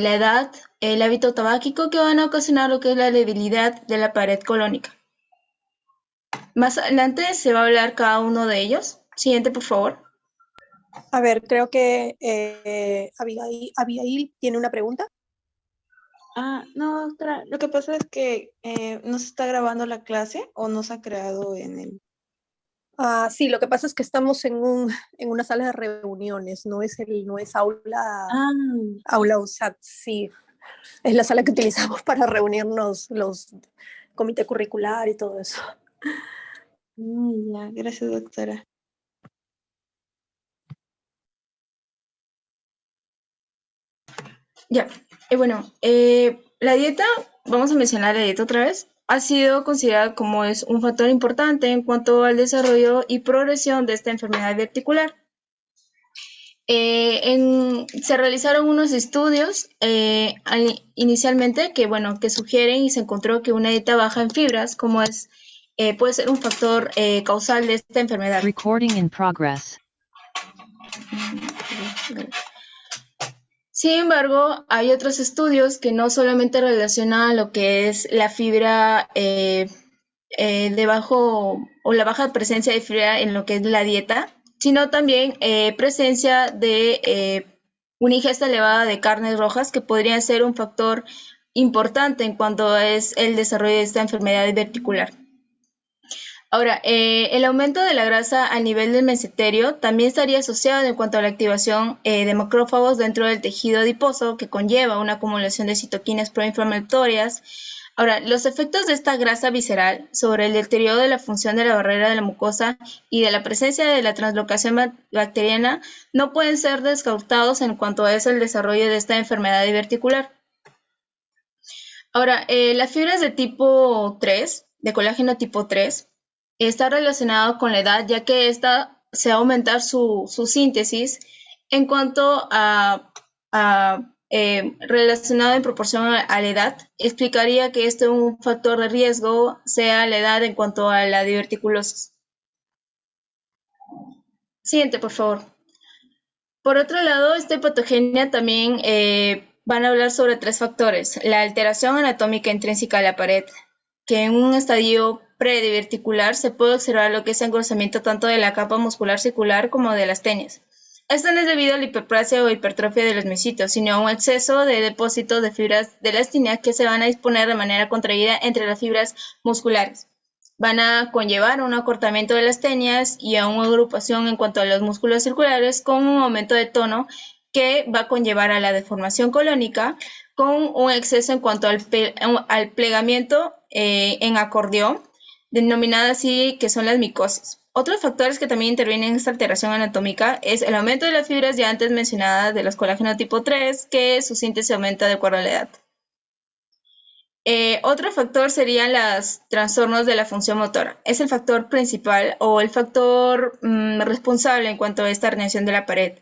la edad, el hábito tabáquico que van a ocasionar lo que es la debilidad de la pared colónica. Más adelante se va a hablar cada uno de ellos. Siguiente, por favor. A ver, creo que Abigail tiene una pregunta. No, doctora, lo que pasa es que no se está grabando la clase o no se ha creado en el... Sí, lo que pasa es que estamos en una sala de reuniones, no es aula USAT, sí. Es la sala que utilizamos para reunirnos los comité curricular y todo eso. Ya, gracias, doctora. Ya, bueno, la dieta, vamos a mencionar la dieta otra vez, ha sido considerada como es un factor importante en cuanto al desarrollo y progresión de esta enfermedad verticular. Se realizaron unos estudios inicialmente que sugieren y se encontró que una dieta baja en fibras, puede ser un factor causal de esta enfermedad. Recording in progress. Sin embargo, hay otros estudios que no solamente relacionan lo que es la fibra de bajo o la baja presencia de fibra en lo que es la dieta, sino también presencia de una ingesta elevada de carnes rojas que podría ser un factor importante en cuanto es el desarrollo de esta enfermedad verticular. Ahora, el aumento de la grasa a nivel del mesenterio también estaría asociado en cuanto a la activación de macrófagos dentro del tejido adiposo que conlleva una acumulación de citoquinas proinflamatorias. Ahora, los efectos de esta grasa visceral sobre el deterioro de la función de la barrera de la mucosa y de la presencia de la translocación bacteriana no pueden ser descartados en cuanto a el desarrollo de esta enfermedad diverticular. Ahora, las fibras de tipo 3, de colágeno tipo 3, está relacionado con la edad, ya que esta se va a aumentar su síntesis en cuanto a relacionado en proporción a la edad. Explicaría que este es un factor de riesgo, sea la edad en cuanto a la diverticulosis. Siguiente, por favor. Por otro lado, esta patogenia también van a hablar sobre 3 factores. La alteración anatómica intrínseca de la pared, que en un estadio prediverticular se puede observar lo que es engrosamiento tanto de la capa muscular circular como de las tenias. Esto no es debido a la hiperplasia o hipertrofia de los miocitos, sino a un exceso de depósitos de fibras de elastina que se van a disponer de manera contraída entre las fibras musculares. Van a conllevar un acortamiento de las tenias y a una agrupación en cuanto a los músculos circulares con un aumento de tono que va a conllevar a la deformación colónica con un exceso en cuanto al plegamiento en acordeón, denominada así que son las micosis. Otros factores que también intervienen en esta alteración anatómica es el aumento de las fibras ya antes mencionadas de los colágenos tipo 3, que su síntesis aumenta de acuerdo a la edad. Otro factor serían los trastornos de la función motora. Es el factor principal o el factor responsable en cuanto a esta herniación de la pared.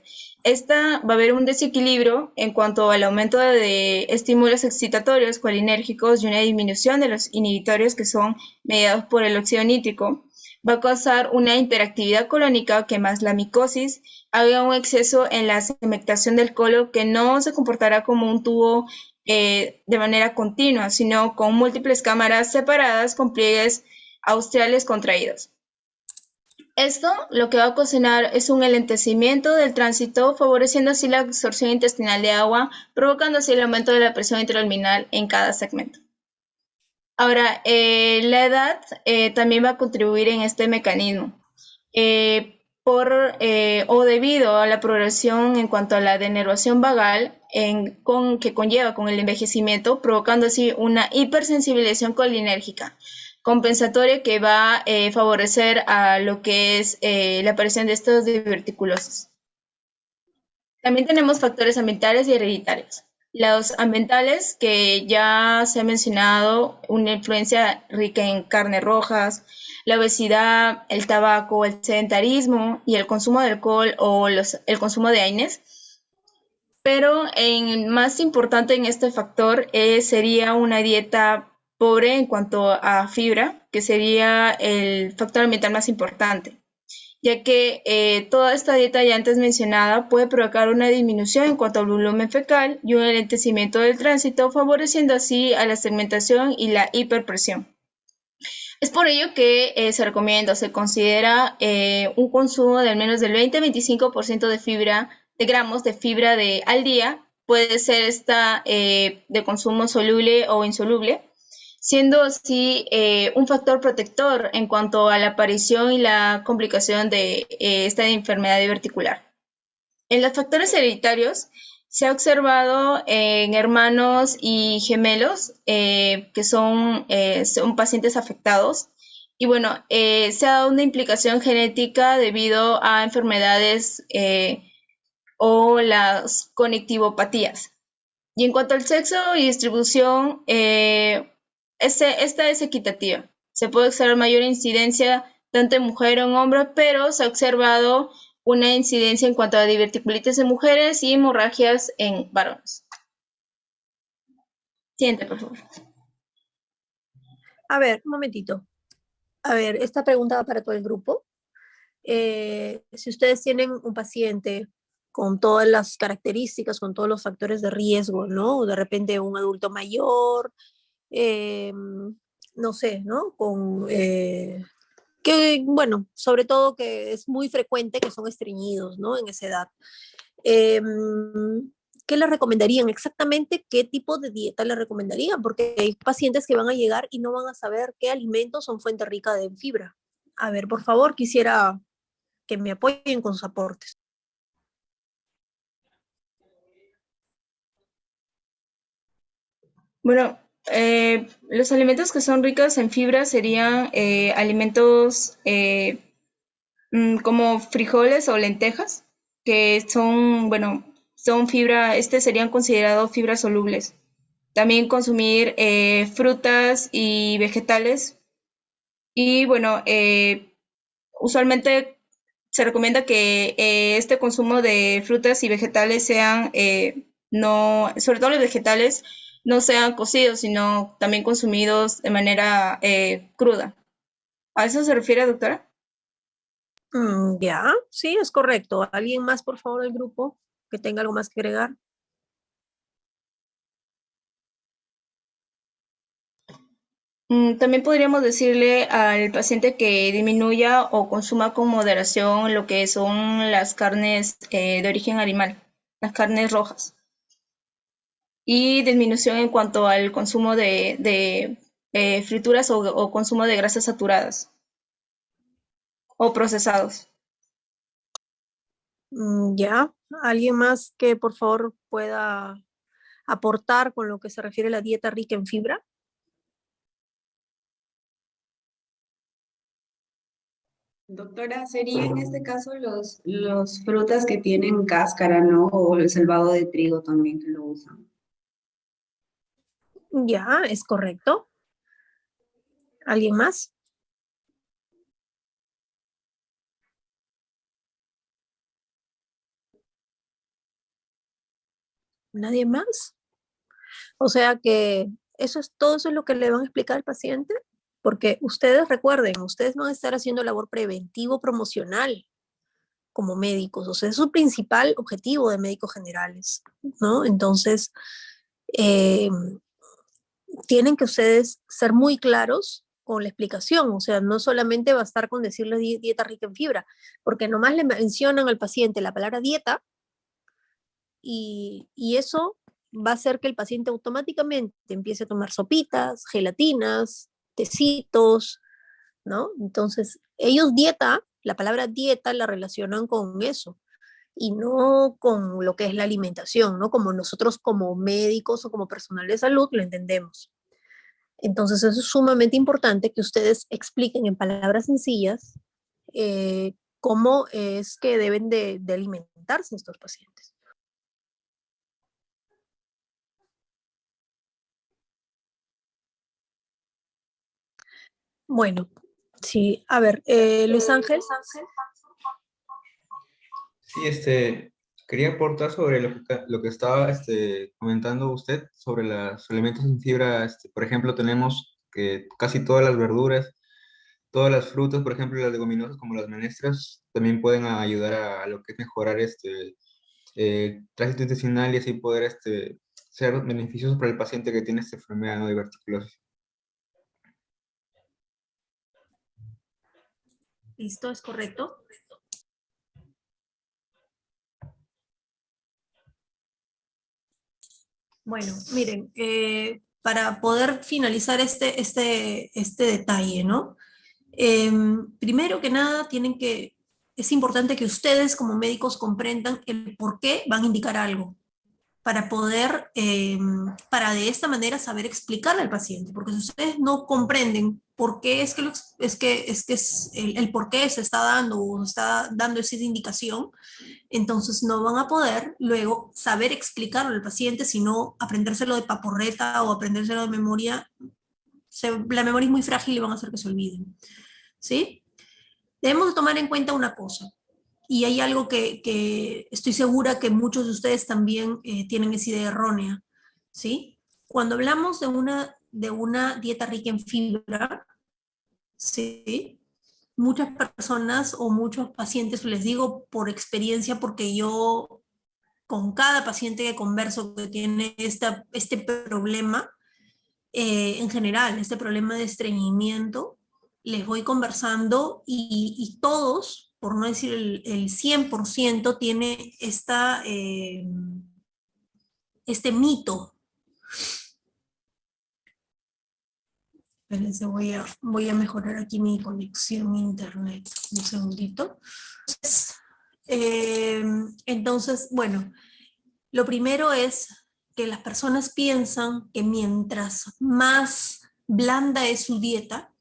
Va a haber un desequilibrio en cuanto al aumento de estímulos excitatorios colinérgicos y una disminución de los inhibitorios que son mediados por el óxido nítrico. Va a causar una hiperactividad colónica que más la micosis haga un exceso en la semectación del colon que no se comportará como un tubo de manera continua, sino con múltiples cámaras separadas con pliegues australes contraídos. Esto lo que va a ocasionar es un enlentecimiento del tránsito, favoreciendo así la absorción intestinal de agua, provocando así el aumento de la presión intraluminal en cada segmento. Ahora, la edad también va a contribuir en este mecanismo. O debido a la progresión en cuanto a la denervación vagal que conlleva con el envejecimiento, provocando así una hipersensibilización colinérgica compensatoria que va a favorecer a lo que es la aparición de estos diverticulosis. También tenemos factores ambientales y hereditarios. Los ambientales, que ya se ha mencionado, una influencia rica en carnes rojas, la obesidad, el tabaco, el sedentarismo y el consumo de alcohol o el consumo de AINES. Pero más importante en este factor sería una dieta pobre en cuanto a fibra, que sería el factor ambiental más importante. ya que toda esta dieta ya antes mencionada puede provocar una disminución en cuanto al volumen fecal y un enlentecimiento del tránsito, favoreciendo así a la segmentación y la hiperpresión. Es por ello que se recomienda, se considera un consumo de al menos del 20-25% de fibra, de gramos de fibra al día. Puede ser esta de consumo soluble o insoluble, siendo así un factor protector en cuanto a la aparición y la complicación de esta enfermedad diverticular. En los factores hereditarios se ha observado en hermanos y gemelos que son pacientes afectados y bueno, se ha dado una implicación genética debido a enfermedades o las conectivopatías. Y en cuanto al sexo y distribución, esta es equitativa. Se puede observar mayor incidencia tanto en mujer o en hombre, pero se ha observado una incidencia en cuanto a diverticulitis en mujeres y hemorragias en varones. Siguiente, por favor. A ver, un momentito. A ver, esta pregunta va para todo el grupo. Si ustedes tienen un paciente con todas las características, con todos los factores de riesgo, ¿no? De repente un adulto mayor, no sé, ¿no? Que, bueno, sobre todo que es muy frecuente que son estreñidos, ¿no? En esa edad. Eh, ¿Qué le recomendarían? Exactamente qué tipo de dieta le recomendarían, porque hay pacientes que van a llegar y no van a saber qué alimentos son fuente rica de fibra. A ver, por favor, quisiera que me apoyen con sus aportes. Bueno, los alimentos que son ricos en fibra serían alimentos como frijoles o lentejas, que son, bueno, son fibra, serían considerados fibras solubles. También consumir frutas y vegetales. Y bueno, usualmente se recomienda que este consumo de frutas y vegetales sean, no, sobre todo los vegetales, no sean cocidos, sino también consumidos de manera cruda. ¿A eso se refiere, doctora? Ya, sí, es correcto. ¿Alguien más, por favor, del grupo que tenga algo más que agregar? También podríamos decirle al paciente que disminuya o consuma con moderación lo que son las carnes de origen animal, las carnes rojas. Y disminución en cuanto al consumo de frituras o consumo de grasas saturadas o procesados. Ya, ¿alguien más que por favor pueda aportar con lo que se refiere a la dieta rica en fibra? Doctora, sería en este caso los frutas que tienen cáscara, ¿no? O el salvado de trigo también que lo usan. Ya, es correcto. ¿Alguien más? ¿Nadie más? O sea que todo eso es lo que le van a explicar al paciente, porque ustedes recuerden, ustedes van a estar haciendo labor preventivo promocional como médicos, o sea, es su principal objetivo de médicos generales, ¿no? Entonces, eh, tienen que ustedes ser muy claros con la explicación, o sea, no solamente bastar con decirle dieta rica en fibra, porque nomás le mencionan al paciente la palabra dieta y eso va a hacer que el paciente automáticamente empiece a tomar sopitas, gelatinas, tecitos, ¿no? Entonces, ellos dieta, la palabra dieta la relacionan con eso y no con lo que es la alimentación, ¿no? Como nosotros como médicos o como personal de salud lo entendemos. Entonces, eso es sumamente importante que ustedes expliquen en palabras sencillas cómo es que deben de alimentarse estos pacientes. Bueno, sí, a ver, Luis Ángel. Sí, quería aportar sobre lo que estaba comentando usted sobre los alimentos en fibra. Por ejemplo, tenemos que casi todas las verduras todas las frutas, por ejemplo, las leguminosas como las menestras, también pueden ayudar a lo que es mejorar tránsito intestinal y así poder ser beneficiosos para el paciente que tiene esta enfermedad, ¿no?, de diverticulosis. ¿Listo? ¿Es correcto? Bueno, miren, para poder finalizar este detalle, ¿no? Primero que nada, es importante que ustedes como médicos comprendan el por qué van a indicar algo, para poder, para de esta manera saber explicarle al paciente, porque si ustedes no comprenden por qué es el por qué se está dando o se está dando esa indicación, entonces no van a poder luego saber explicarlo al paciente, sino aprendérselo de paporreta o aprendérselo de memoria. La memoria es muy frágil y van a hacer que se olviden, ¿sí? Debemos de tomar en cuenta una cosa, y hay algo que estoy segura que muchos de ustedes también tienen esa idea errónea, ¿sí? Cuando hablamos de una dieta rica en fibra, ¿sí? Muchas personas o muchos pacientes, les digo por experiencia, porque yo con cada paciente que converso que tiene este problema, en general, este problema de estreñimiento, les voy conversando y todos, por no decir el 100%, tiene este mito. Espérense, voy a mejorar aquí mi conexión a internet. Un segundito. Entonces, bueno, lo primero es que las personas piensan que mientras más blanda es su dieta,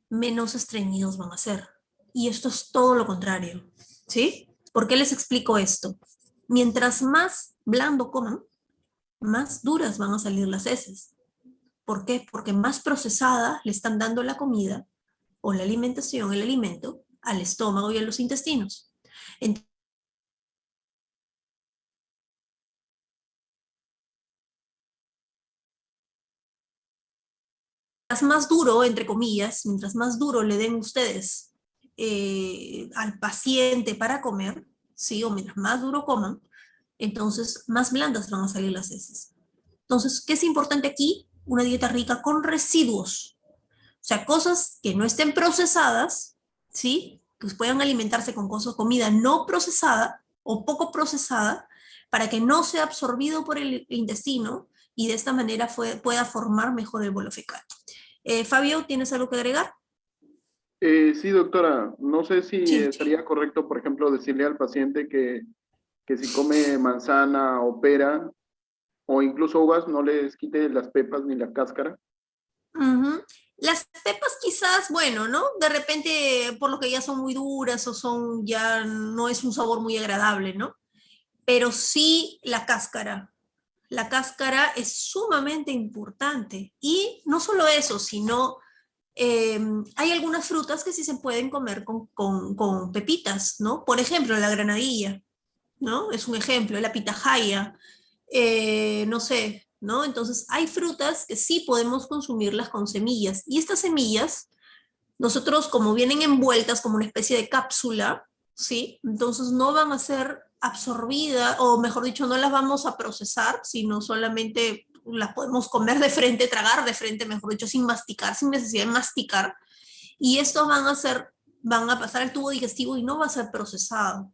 menos estreñidos van a ser. Y esto es todo lo contrario, ¿sí? ¿Por qué les explico esto? Mientras más blando coman, más duras van a salir las heces. ¿Por qué? Porque más procesada le están dando la comida o la alimentación, el alimento, al estómago y a los intestinos. Entonces, más duro, entre comillas, mientras más duro le den ustedes al paciente para comer, ¿sí? O mientras más duro coman, entonces más blandas van a salir las heces. Entonces, ¿qué es importante aquí? Una dieta rica con residuos. O sea, cosas que no estén procesadas, ¿sí? Que puedan alimentarse con comida no procesada o poco procesada, para que no sea absorbido por el intestino y de esta manera pueda formar mejor el bolo fecal. Fabio, ¿tienes algo que agregar? Sí, doctora, no sé si Sí. sería correcto, por ejemplo, decirle al paciente que si come manzana o pera o incluso uvas, no les quite las pepas ni la cáscara. Uh-huh. Las pepas quizás, bueno, ¿no? De repente, por lo que ya son muy duras o ya no es un sabor muy agradable, ¿no? Pero sí la cáscara. La cáscara es sumamente importante. Y no solo eso, sino hay algunas frutas que sí se pueden comer con pepitas, ¿no? Por ejemplo, la granadilla, ¿no? Es un ejemplo, la pitahaya, no sé, ¿no? Entonces, hay frutas que sí podemos consumirlas con semillas. Y estas semillas, nosotros como vienen envueltas como una especie de cápsula, ¿sí? Entonces no van a ser absorbidas, o mejor dicho, no las vamos a procesar, sino solamente las podemos comer de frente, tragar de frente, mejor dicho, sin masticar, sin necesidad de masticar. Y estos van a pasar al tubo digestivo y no va a ser procesado,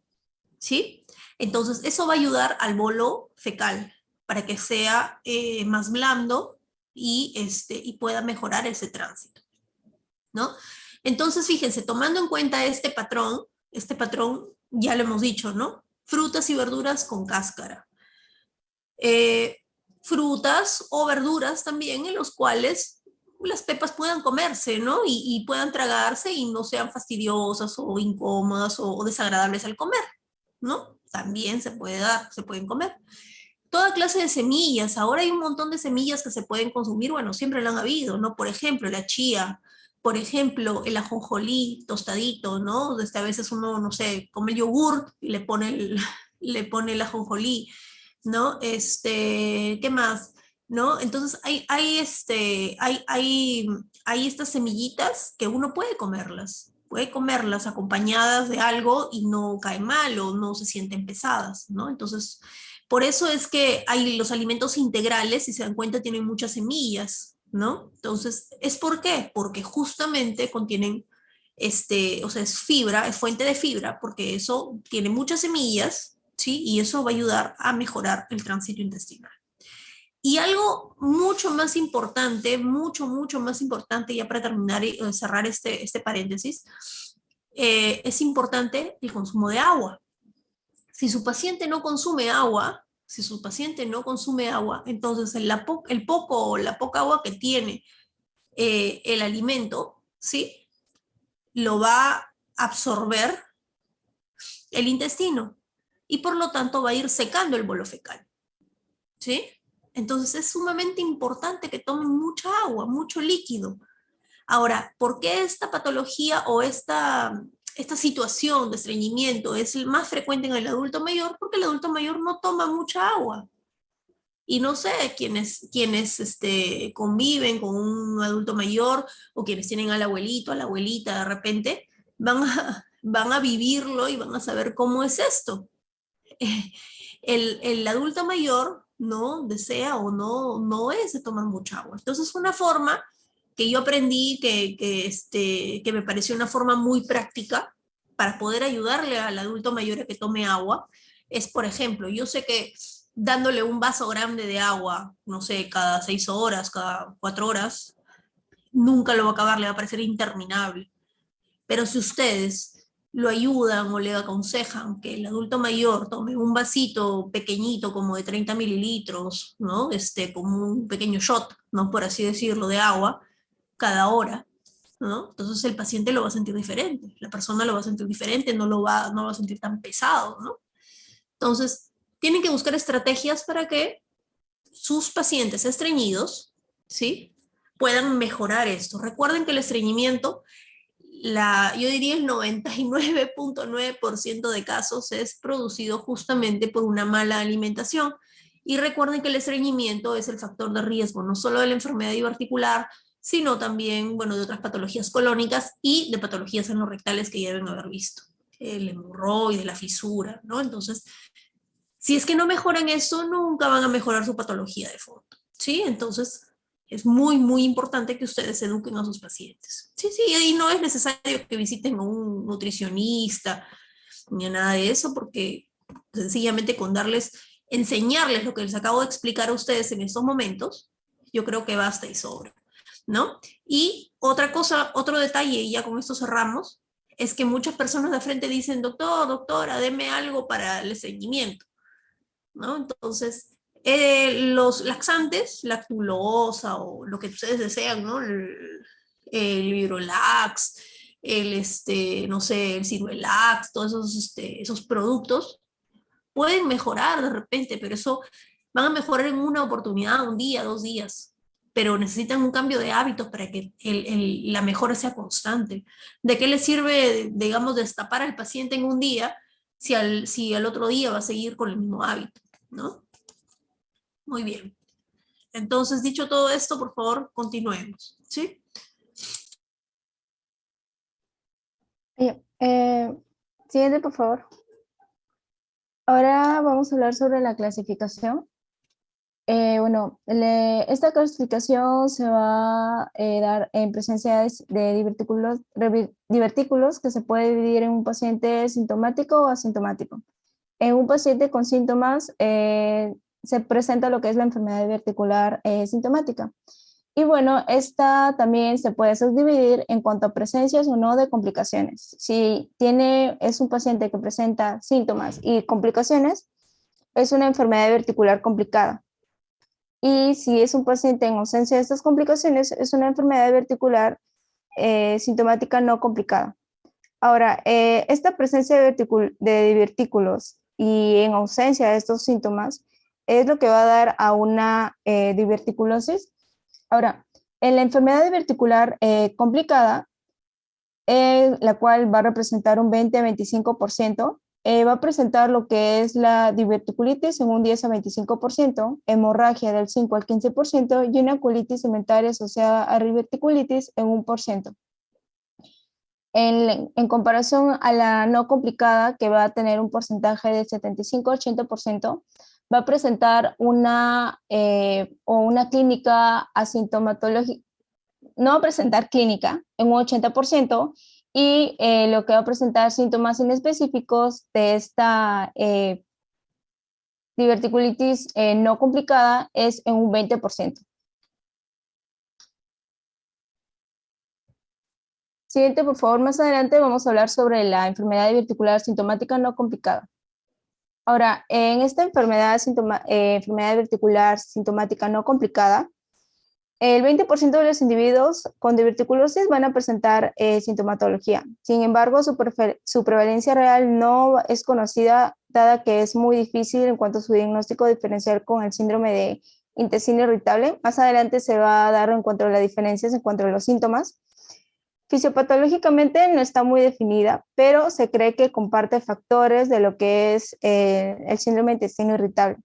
¿sí? Entonces, eso va a ayudar al bolo fecal para que sea más blando y pueda mejorar ese tránsito, ¿no? Entonces, fíjense, tomando en cuenta este patrón ya lo hemos dicho, ¿no? Frutas y verduras con cáscara. Frutas o verduras también en los cuales las pepas puedan comerse, ¿no? Y puedan tragarse y no sean fastidiosas o incómodas o desagradables al comer, ¿no? También se pueden comer. Toda clase de semillas, ahora hay un montón de semillas que se pueden consumir, bueno, siempre lo han habido, ¿no? Por ejemplo, la chía, por ejemplo, el ajonjolí tostadito, ¿no? A veces uno, no sé, come el yogur y le pone el ajonjolí, ¿no? ¿Qué más? ¿no? Entonces hay estas semillitas que uno puede comerlas acompañadas de algo y no caen mal o no se sienten pesadas, ¿no? Entonces, por eso es que hay los alimentos integrales, si se dan cuenta, tienen muchas semillas, ¿no? Entonces, ¿es por qué? Porque justamente contienen, o sea, es fibra, es fuente de fibra, porque eso tiene muchas semillas, ¿sí? Y eso va a ayudar a mejorar el tránsito intestinal. Y algo mucho más importante, mucho más importante, ya para terminar y cerrar este paréntesis, es importante el consumo de agua. Si su paciente no consume agua, si su paciente no consume agua, entonces el poco o la poca agua que tiene el alimento, ¿sí? Lo va a absorber el intestino y por lo tanto va a ir secando el bolo fecal, ¿sí? Entonces es sumamente importante que tomen mucha agua, mucho líquido. Ahora, ¿por qué esta patología o esta situación de estreñimiento es más frecuente en el adulto mayor? Porque el adulto mayor no toma mucha agua. Y no sé, quienes conviven con un adulto mayor o quienes tienen al abuelito, a la abuelita de repente, van a vivirlo y van a saber cómo es esto. El adulto mayor no desea o no es de tomar mucha agua. Entonces, una forma que yo aprendí que me pareció una forma muy práctica para poder ayudarle al adulto mayor a que tome agua es, por ejemplo, yo sé que dándole un vaso grande de agua, no sé, cada 6 horas, cada 4 horas, nunca lo va a acabar, le va a parecer interminable. Pero si ustedes lo ayudan o le aconsejan que el adulto mayor tome un vasito pequeñito como de 30 mililitros, ¿no? Como un pequeño shot, ¿no? Por así decirlo, de agua cada hora, ¿no? Entonces el paciente lo va a sentir diferente, la persona lo va a sentir diferente, no lo va a sentir tan pesado, ¿no? Entonces, tienen que buscar estrategias para que sus pacientes estreñidos, ¿sí? Puedan mejorar esto. Recuerden que el estreñimiento yo diría el 99.9% de casos es producido justamente por una mala alimentación. Y recuerden que el estreñimiento es el factor de riesgo, no solo de la enfermedad diverticular, sino también, bueno, de otras patologías colónicas y de patologías anorrectales que ya deben haber visto. El hemorroide, la fisura, ¿no? Entonces, si es que no mejoran eso, nunca van a mejorar su patología de fondo, ¿sí? Entonces, es muy importante que ustedes eduquen a sus pacientes. Sí, sí, y no es necesario que visiten a un nutricionista ni a nada de eso, porque sencillamente con enseñarles lo que les acabo de explicar a ustedes en estos momentos, yo creo que basta y sobra, ¿no? Y otra cosa, otro detalle, y ya con esto cerramos, es que muchas personas de frente dicen, doctor, doctora, deme algo para el seguimiento, ¿no? Entonces, los laxantes, lactulosa o lo que ustedes desean, ¿no? El Virolax, no sé, el Ciruelax, todos esos productos pueden mejorar de repente, pero eso van a mejorar en una oportunidad, un día, 2 días, pero necesitan un cambio de hábitos para que la mejora sea constante. ¿De qué le sirve, digamos, destapar al paciente en un día si al otro día va a seguir con el mismo hábito, ¿no? Muy bien. Entonces, dicho todo esto, por favor, continuemos, ¿sí? Bien, siguiente, por favor. Ahora vamos a hablar sobre la clasificación. Bueno, esta clasificación se va a dar en presencia de divertículos que se puede dividir en un paciente sintomático o asintomático. En un paciente con síntomas se presenta lo que es la enfermedad diverticular sintomática. Y bueno, esta también se puede subdividir en cuanto a presencias o no de complicaciones. Si es un paciente que presenta síntomas y complicaciones, es una enfermedad diverticular complicada. Y si es un paciente en ausencia de estas complicaciones, es una enfermedad diverticular sintomática no complicada. Ahora, esta presencia de divertículos y en ausencia de estos síntomas es lo que va a dar a una diverticulosis. Ahora, en la enfermedad diverticular complicada, la cual va a representar un 20 a 25%, va a presentar lo que es la diverticulitis en un 10 a 25%, hemorragia del 5 al 15% y una colitis cementaria asociada a diverticulitis en 1%. En comparación a la no complicada, que va a tener un porcentaje de 75-80%, va a presentar una clínica asintomatológica, no va a presentar clínica en un 80%, y lo que va a presentar síntomas inespecíficos de esta diverticulitis no complicada es en un 20%. Siguiente, por favor. Más adelante vamos a hablar sobre la enfermedad diverticular sintomática no complicada. Ahora, en esta enfermedad diverticular sintomática no complicada, el 20% de los individuos con diverticulosis van a presentar sintomatología. Sin embargo, su prevalencia real no es conocida, dada que es muy difícil en cuanto a su diagnóstico diferencial con el síndrome de intestino irritable. Más adelante se va a dar en cuanto a las diferencias en cuanto a los síntomas. Fisiopatológicamente no está muy definida, pero se cree que comparte factores de lo que es el síndrome de intestino irritable.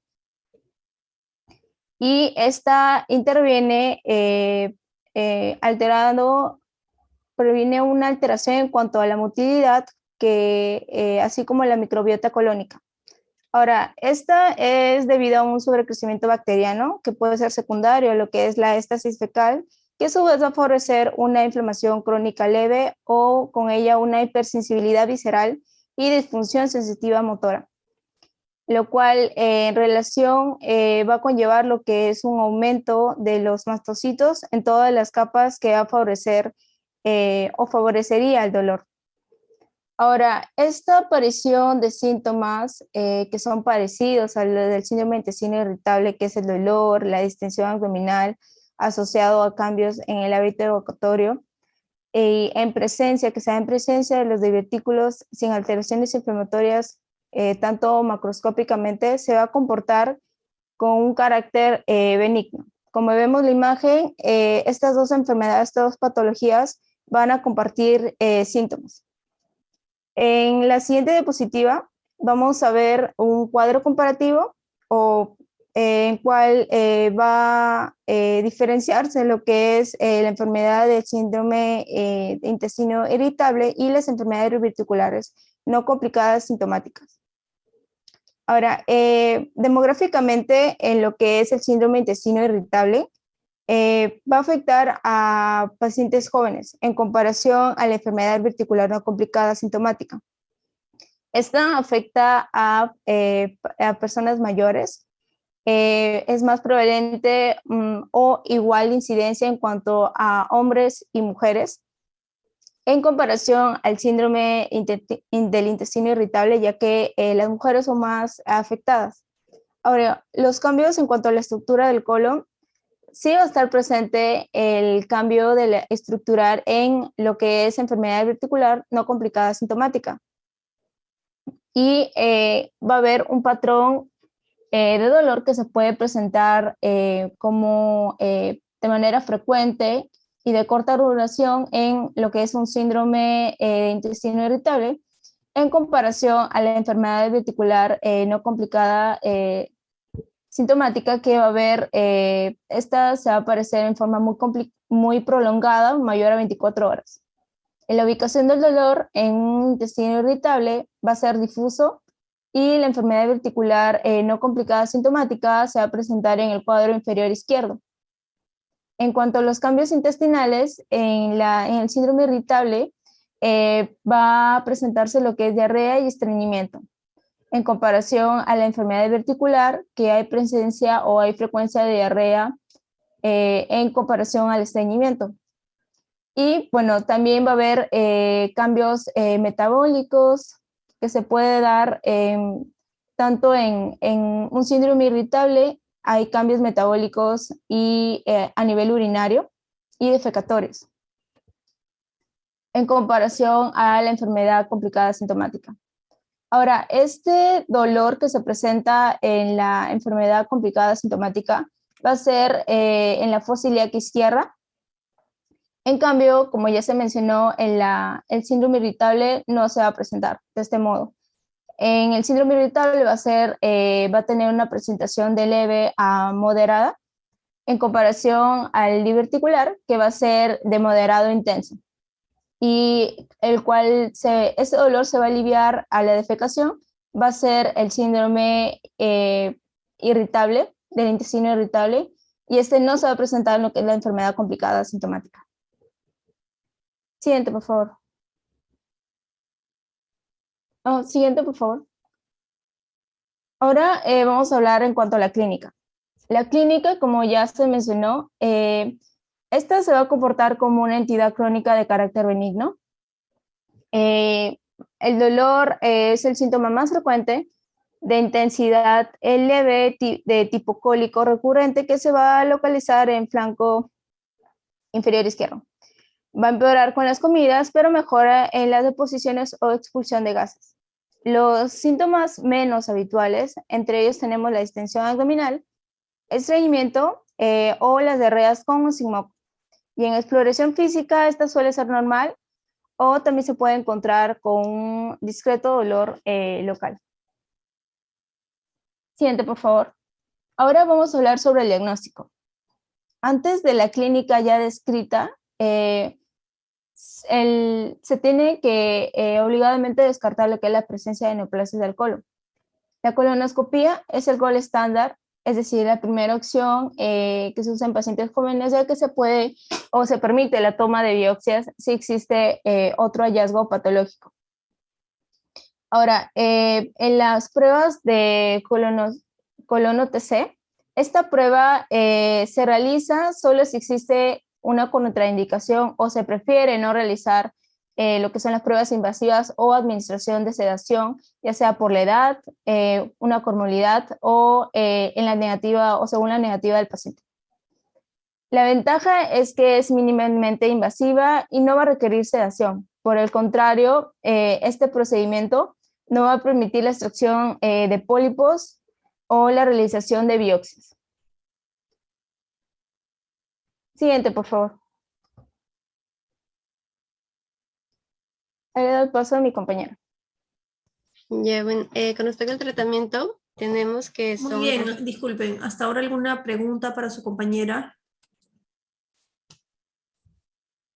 Y esta interviene previene una alteración en cuanto a la motilidad, así como la microbiota colónica. Ahora, esta es debido a un sobrecrecimiento bacteriano que puede ser secundario a lo que es la éstasis fecal, que a su vez va a favorecer una inflamación crónica leve o con ella una hipersensibilidad visceral y disfunción sensitiva motora, lo cual en relación va a conllevar lo que es un aumento de los mastocitos en todas las capas que va a favorecer o favorecería el dolor. Ahora, esta aparición de síntomas que son parecidos a los del síndrome de intestino irritable, que es el dolor, la distensión abdominal, asociado a cambios en el hábito evocatorio, y que sea en presencia de los divertículos sin alteraciones inflamatorias, tanto macroscópicamente, se va a comportar con un carácter benigno. Como vemos en la imagen, estas dos enfermedades, estas dos patologías van a compartir síntomas. En la siguiente diapositiva vamos a ver un cuadro comparativo en cual va a diferenciarse lo que es la enfermedad del síndrome de intestino irritable y las enfermedades diverticulares no complicadas sintomáticas. Ahora, demográficamente, en lo que es el síndrome de intestino irritable, va a afectar a pacientes jóvenes en comparación a la enfermedad diverticular no complicada sintomática. Esta afecta a personas mayores. Es más prevalente o igual incidencia en cuanto a hombres y mujeres en comparación al síndrome del intestino irritable, ya que las mujeres son más afectadas. Ahora, los cambios en cuanto a la estructura del colon, sí va a estar presente el cambio estructural en lo que es enfermedad diverticular no complicada sintomática. Y va a haber un patrón de dolor que se puede presentar de manera frecuente y de corta duración en lo que es un síndrome de intestino irritable, en comparación a la enfermedad diverticular no complicada sintomática, que va a haber, esta se va a aparecer en forma muy prolongada, mayor a 24 horas. En la ubicación del dolor en un intestino irritable va a ser difuso, y la enfermedad diverticular no complicada sintomática se va a presentar en el cuadro inferior izquierdo. En cuanto a los cambios intestinales, en el síndrome irritable va a presentarse lo que es diarrea y estreñimiento, en comparación a la enfermedad diverticular, que hay presencia o hay frecuencia de diarrea en comparación al estreñimiento. Y bueno, también va a haber cambios metabólicos que se puede dar tanto en un síndrome irritable. Hay cambios metabólicos y a nivel urinario y defecatorios, en comparación a la enfermedad complicada sintomática. Ahora, este dolor que se presenta en la enfermedad complicada sintomática va a ser en la fosa ilíaca izquierda. En cambio, como ya se mencionó, el síndrome irritable no se va a presentar de este modo. En el síndrome irritable va a tener una presentación de leve a moderada, en comparación al diverticular, que va a ser de moderado a intenso, y ese dolor se va a aliviar a la defecación. Va a ser el síndrome irritable, del intestino irritable, y este no se va a presentar en lo que es la enfermedad complicada sintomática. Siguiente, por favor. Siguiente, por favor. Ahora vamos a hablar en cuanto a la clínica. La clínica, como ya se mencionó, esta se va a comportar como una entidad crónica de carácter benigno. El dolor es el síntoma más frecuente, de intensidad leve, de tipo cólico recurrente, que se va a localizar en flanco inferior izquierdo. Va a empeorar con las comidas, pero mejora en las deposiciones o expulsión de gases. Los síntomas menos habituales, entre ellos tenemos la distensión abdominal, estreñimiento o las diarreas con o sin moco. Y en exploración física, esta suele ser normal, o también se puede encontrar con un discreto dolor local. Siguiente, por favor. Ahora vamos a hablar sobre el diagnóstico. Antes de la clínica ya descrita, se tiene que obligadamente descartar lo que es la presencia de neoplasias del colon. La colonoscopía es el gold estándar, es decir, la primera opción que se usa en pacientes jóvenes, ya que se puede o se permite la toma de biopsias si existe otro hallazgo patológico. Ahora, en las pruebas de colon-OTC, esta prueba se realiza solo si existe una contraindicación o se prefiere no realizar lo que son las pruebas invasivas o administración de sedación, ya sea por la edad, una comorbilidad o en la negativa o según la negativa del paciente. La ventaja es que es mínimamente invasiva y no va a requerir sedación. Por el contrario, este procedimiento no va a permitir la extracción de pólipos o la realización de biopsias. Siguiente, por favor. Le doy paso a mi compañera. Ya, bueno, con respecto al tratamiento, tenemos que son... Muy bien, disculpen, ¿hasta ahora alguna pregunta para su compañera?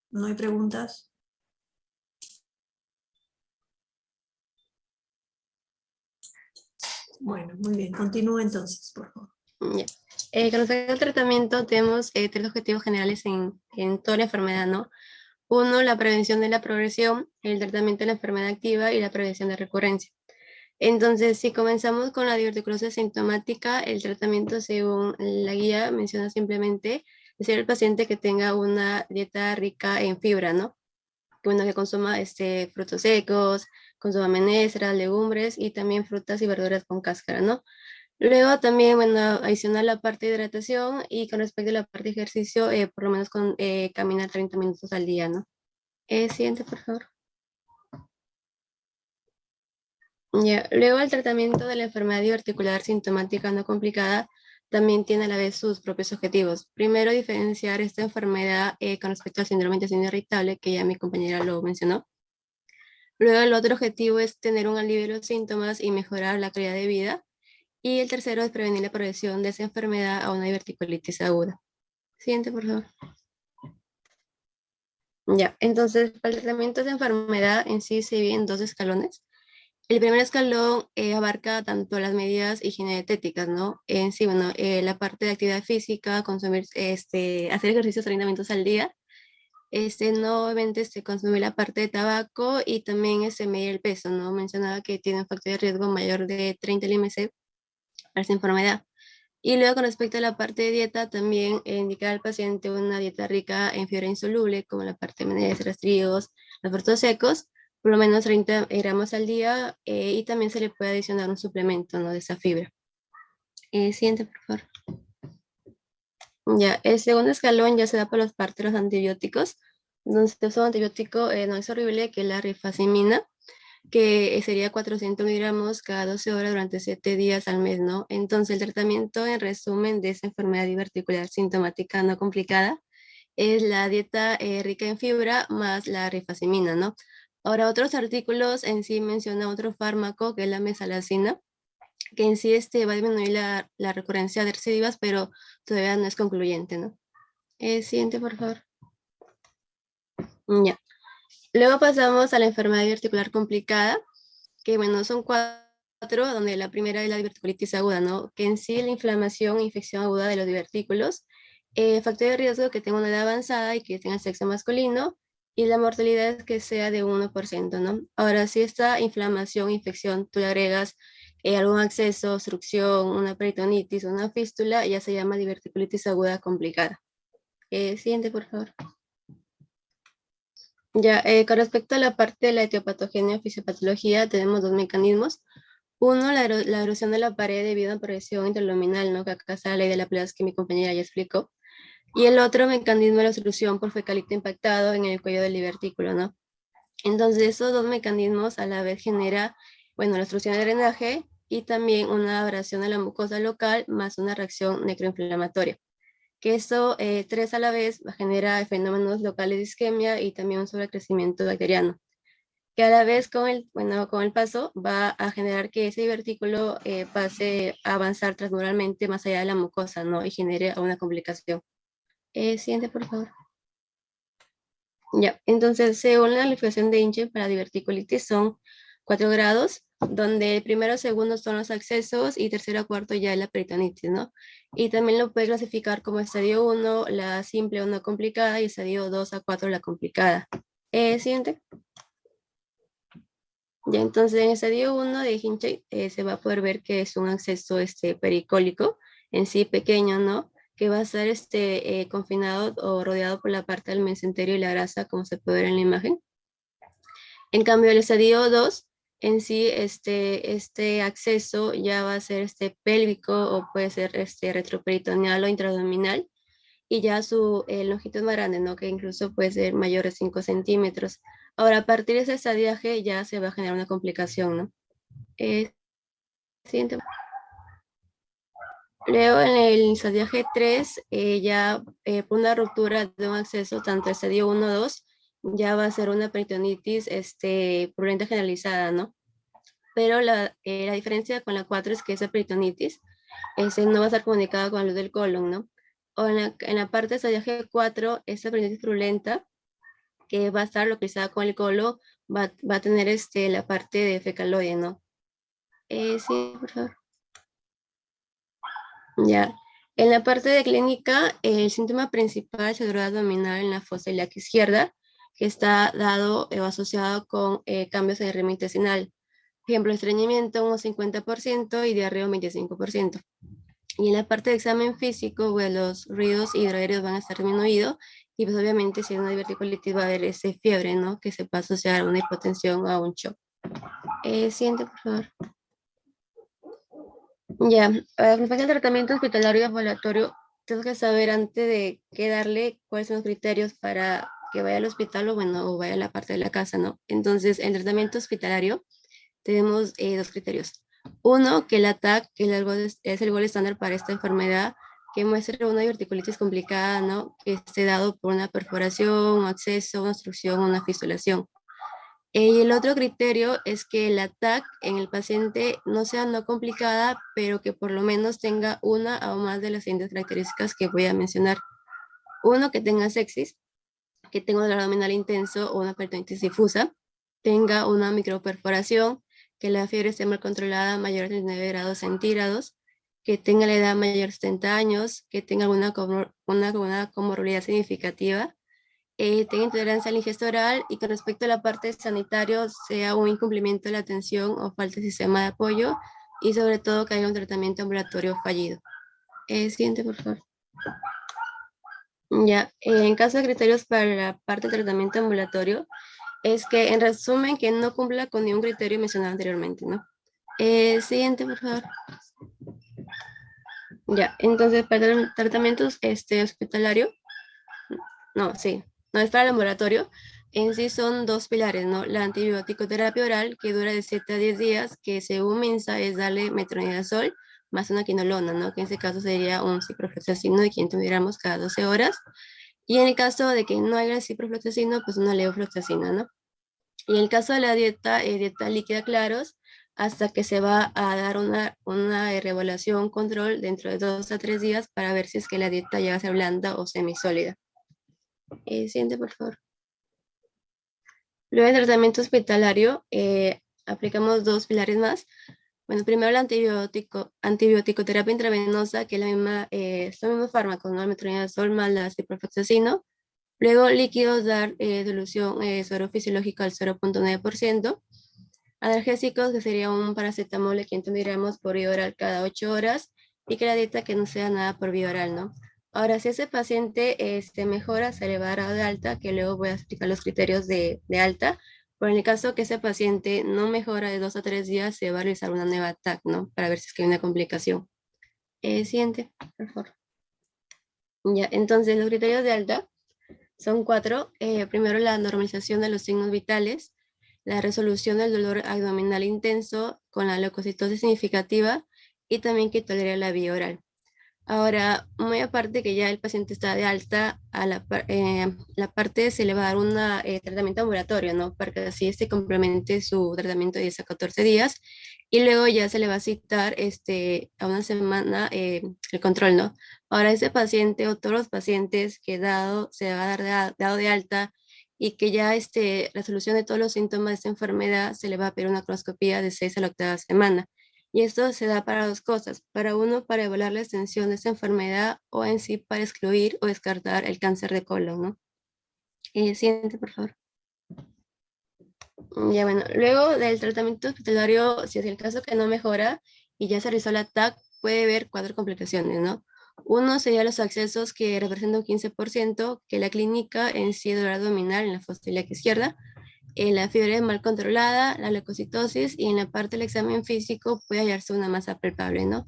¿No hay preguntas? Bueno, muy bien, continúe entonces, por favor. Ya. Con respecto al tratamiento, tenemos tres objetivos generales en toda la enfermedad, ¿no? Uno, la prevención de la progresión, el tratamiento de la enfermedad activa y la prevención de recurrencia. Entonces, si comenzamos con la diverticulosis sintomática, el tratamiento según la guía menciona simplemente decir al paciente que tenga una dieta rica en fibra, ¿no? Que consuma frutos secos, consuma menestras, legumbres y también frutas y verduras con cáscara, ¿no? Luego también, bueno, adicional la parte de hidratación y con respecto a la parte de ejercicio, por lo menos caminar 30 minutos al día, ¿no? Siguiente, por favor. Ya. Luego el tratamiento de la enfermedad diverticular sintomática no complicada también tiene a la vez sus propios objetivos. Primero, diferenciar esta enfermedad con respecto al síndrome de intestino irritable, que ya mi compañera lo mencionó. Luego el otro objetivo es tener un alivio de los síntomas y mejorar la calidad de vida. Y el tercero es prevenir la progresión de esa enfermedad a una diverticulitis aguda. Siguiente, por favor. Ya, entonces, para el tratamiento de enfermedad en sí se divide en dos escalones. El primer escalón abarca tanto las medidas higienéticas, ¿no? En sí, bueno, la parte de actividad física, consumir, hacer ejercicios 30 minutos al día, no obviamente consumir la parte de tabaco y también medir el peso, ¿no? Mencionaba que tiene un factor de riesgo mayor de 30 LMC para esa enfermedad. Y luego con respecto a la parte de dieta, también indicar al paciente una dieta rica en fibra insoluble, como la parte de menestras, trigos, los frutos secos, por lo menos 30 gramos al día, y también se le puede adicionar un suplemento, ¿no?, de esa fibra. Siguiente, por favor. Ya, el segundo escalón ya se da por las partes de los antibióticos, donde se usa un antibiótico no es horrible, que es la rifacimina, que sería 400 miligramos cada 12 horas durante 7 días al mes, ¿no? Entonces, el tratamiento, en resumen, de esa enfermedad diverticular sintomática no complicada es la dieta rica en fibra más la rifacimina, ¿no? Ahora, otros artículos en sí menciona otro fármaco que es la mesalazina, que en sí va a disminuir la recurrencia de recidivas, pero todavía no es concluyente, ¿no? Siguiente, por favor. Ya. Luego pasamos a la enfermedad diverticular complicada, que bueno, son 4, donde la primera es la diverticulitis aguda, ¿no? Que en sí la inflamación e infección aguda de los divertículos, factor de riesgo que tenga una edad avanzada y que tenga sexo masculino, y la mortalidad es que sea de 1%, ¿no? Ahora, si esta inflamación, infección, tú le agregas algún acceso, obstrucción, una peritonitis, una fístula, ya se llama diverticulitis aguda complicada. Siguiente, por favor. Ya, con respecto a la parte de la etiopatogenia o fisiopatología, tenemos 2 mecanismos. Uno, la erosión de la pared debido a progresión interluminal, ¿no? Que acá está la ley de Laplace que mi compañera ya explicó. Y el otro mecanismo es la obstrucción por fecalito impactado en el cuello del divertículo, ¿no? Entonces, esos 2 mecanismos a la vez genera, bueno, la obstrucción de drenaje y también una abrasión de la mucosa local más una reacción necroinflamatoria. Que eso, 3 a la vez, genera fenómenos locales de isquemia y también un sobrecrecimiento bacteriano, que a la vez con el paso va a generar que ese divertículo pase a avanzar transmuralmente más allá de la mucosa, ¿no? Y genere una complicación. Siguiente, por favor. Ya, entonces, según la calificación de Inche para diverticulitis son 4 grados, donde el primero, segundo son los accesos y tercero a cuarto ya es la peritonitis, ¿no? Y también lo puede clasificar como estadio 1, la simple o no complicada, y estadio 2 a 4, la complicada. Siguiente. Ya, entonces en estadio 1 de Hinche se va a poder ver que es un acceso pericólico, en sí pequeño, ¿no? Que va a estar confinado o rodeado por la parte del mesenterio y la grasa, como se puede ver en la imagen. En cambio, el estadio 2, en sí, este acceso ya va a ser pélvico o puede ser retroperitoneal o intraabdominal, y ya su longitud más grande, ¿no? Que incluso puede ser mayor de 5 centímetros. Ahora, a partir de ese estadiaje ya se va a generar una complicación, ¿no? Siguiente. Luego, en el estadiaje 3, ya por una ruptura de un acceso, tanto estadio 1 o 2, ya va a ser una peritonitis purulenta generalizada, ¿no? Pero la diferencia con la 4 es que esa peritonitis no va a estar comunicada con la luz del colon, ¿no? O en la parte de estadiaje 4, esa peritonitis purulenta, que va a estar localizada con el colon, va a tener la parte de fecaloide, ¿no? Sí, por favor. Ya. En la parte de clínica, el síntoma principal es el dolor abdominal en la fosa ilíaca izquierda, que está dado o asociado con cambios en el ritmo intestinal. Por ejemplo, estreñimiento un 50% y diarrea un 25%. Y en la parte de examen físico, pues, los ruidos hidroaéreos van a estar disminuidos, y pues obviamente si hay una diverticulitis va a haber fiebre, ¿no? Que se puede asociar a una hipotensión o a un shock. Siguiente, por favor. Ya, respecto al tratamiento hospitalario y ambulatorio, tengo que saber antes de qué darle cuáles son los criterios para que vaya al hospital o vaya a la parte de la casa, ¿no? Entonces, en tratamiento hospitalario tenemos 2 criterios. Uno, que el ATAC, que es el gol estándar para esta enfermedad, que muestra una diverticulitis complicada, ¿no? Que esté dado por una perforación, un acceso, una obstrucción, una fistulación. Y el otro criterio es que el ATAC en el paciente no sea no complicada, pero que por lo menos tenga una o más de las siguientes características que voy a mencionar. Uno, que tenga sepsis, que tenga un dolor abdominal intenso o una peritonitis difusa, tenga una microperforación, que la fiebre esté mal controlada, mayor a 39 grados centígrados, que tenga la edad mayor de 70 años, que tenga una comorbilidad significativa, tenga intolerancia al ingesta oral, y con respecto a la parte sanitaria sea un incumplimiento de la atención o falta de sistema de apoyo, y sobre todo que haya un tratamiento ambulatorio fallido. Siguiente, por favor. Ya, en caso de criterios para la parte de tratamiento ambulatorio, es que en resumen que no cumpla con ningún criterio mencionado anteriormente, ¿no? Siguiente, por favor. Ya, entonces para el tratamiento hospitalario, no, sí, no es para el laboratorio, en sí son 2 pilares, ¿no? La antibiótico terapia oral, que dura de 7 a 10 días, que según Minsa es darle metronidazol más una quinolona, ¿no? Que en este caso sería un ciprofloxacino de 500 miligramos cada 12 horas. Y en el caso de que no haya ciprofloxacino, pues una levofloxacina, ¿no? Y en el caso de la dieta, dieta líquida claros, hasta que se va a dar una reevaluación, control dentro de 2 a 3 días para ver si es que la dieta llega a ser blanda o semisólida. Siguiente, por favor. Luego, en el tratamiento hospitalario, aplicamos 2 pilares más. Bueno, primero la antibiótico-terapia intravenosa, que es son los mismos fármacos, ¿no? El metronidazol más la ciprofloxacino. Luego, líquidos, dar solución suero fisiológico al 0.9%. Analgésicos, que sería un paracetamol que entenderíamos por vía oral cada 8 horas, y que la dieta que no sea nada por vía oral, ¿no? Ahora, si ese paciente mejora, se le va a dar de alta, que luego voy a explicar los criterios de alta. Pero en el caso que ese paciente no mejora de 2 a 3 días, se va a realizar una nueva TAC, ¿no? Para ver si es que hay una complicación. Siguiente, por favor. Ya, entonces los criterios de alta son 4. Primero, la normalización de los signos vitales, la resolución del dolor abdominal intenso con la leucocitosis significativa y también que tolere la vía oral. Ahora, muy aparte que ya el paciente está de alta, a la parte se le va a dar un tratamiento ambulatorio, ¿no? Para que así complemente su tratamiento de 10 a 14 días, y luego ya se le va a citar a una semana el control, ¿no? Ahora, ese paciente o todos los pacientes que se va a dar dado de alta y que ya resolución de todos los síntomas de esta enfermedad, se le va a pedir una colonoscopia de 6 a la 8ª semana. Y esto se da para 2 cosas. Para uno, para evaluar la extensión de esta enfermedad, o en sí para excluir o descartar el cáncer de colon, ¿no? Siguiente, por favor. Ya, bueno, luego del tratamiento hospitalario, si es el caso que no mejora y ya se realizó la TAC, puede haber 4 complicaciones, ¿no? Uno sería los accesos, que representan un 15%, que la clínica en sí dolor abdominal en la fosa ilíaca izquierda, la fiebre mal controlada, la leucocitosis, y en la parte del examen físico puede hallarse una masa palpable, ¿no?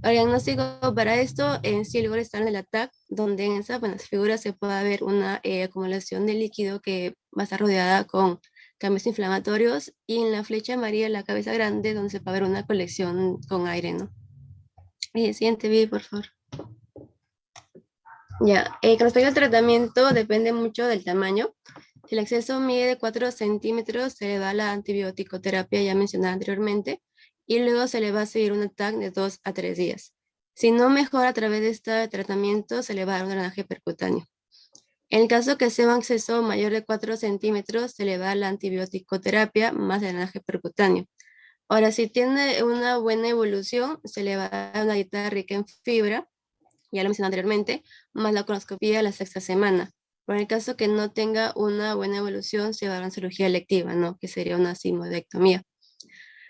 El diagnóstico para esto en sí luego está en el ATAC, donde en esa figura se puede ver una acumulación de líquido que va a estar rodeada con cambios inflamatorios, y en la flecha amarilla, la cabeza grande, donde se puede ver una colección con aire, ¿no? Siguiente video, por favor. Ya, con respecto al tratamiento, depende mucho del tamaño. Si el acceso mide de 4 centímetros, se le da la antibiótico-terapia ya mencionada anteriormente, y luego se le va a seguir un TAC de 2 a 3 días. Si no mejora a través de este tratamiento, se le va a dar un drenaje percutáneo. En el caso que sea un acceso mayor de 4 centímetros, se le va a dar la antibiótico-terapia más el drenaje percutáneo. Ahora, si tiene una buena evolución, se le va a dar una dieta rica en fibra, ya lo mencioné anteriormente, más la colonoscopia a la 6ª semana. Por el caso que no tenga una buena evolución, se va a dar una cirugía electiva, ¿no? Que sería una sigmoidectomía.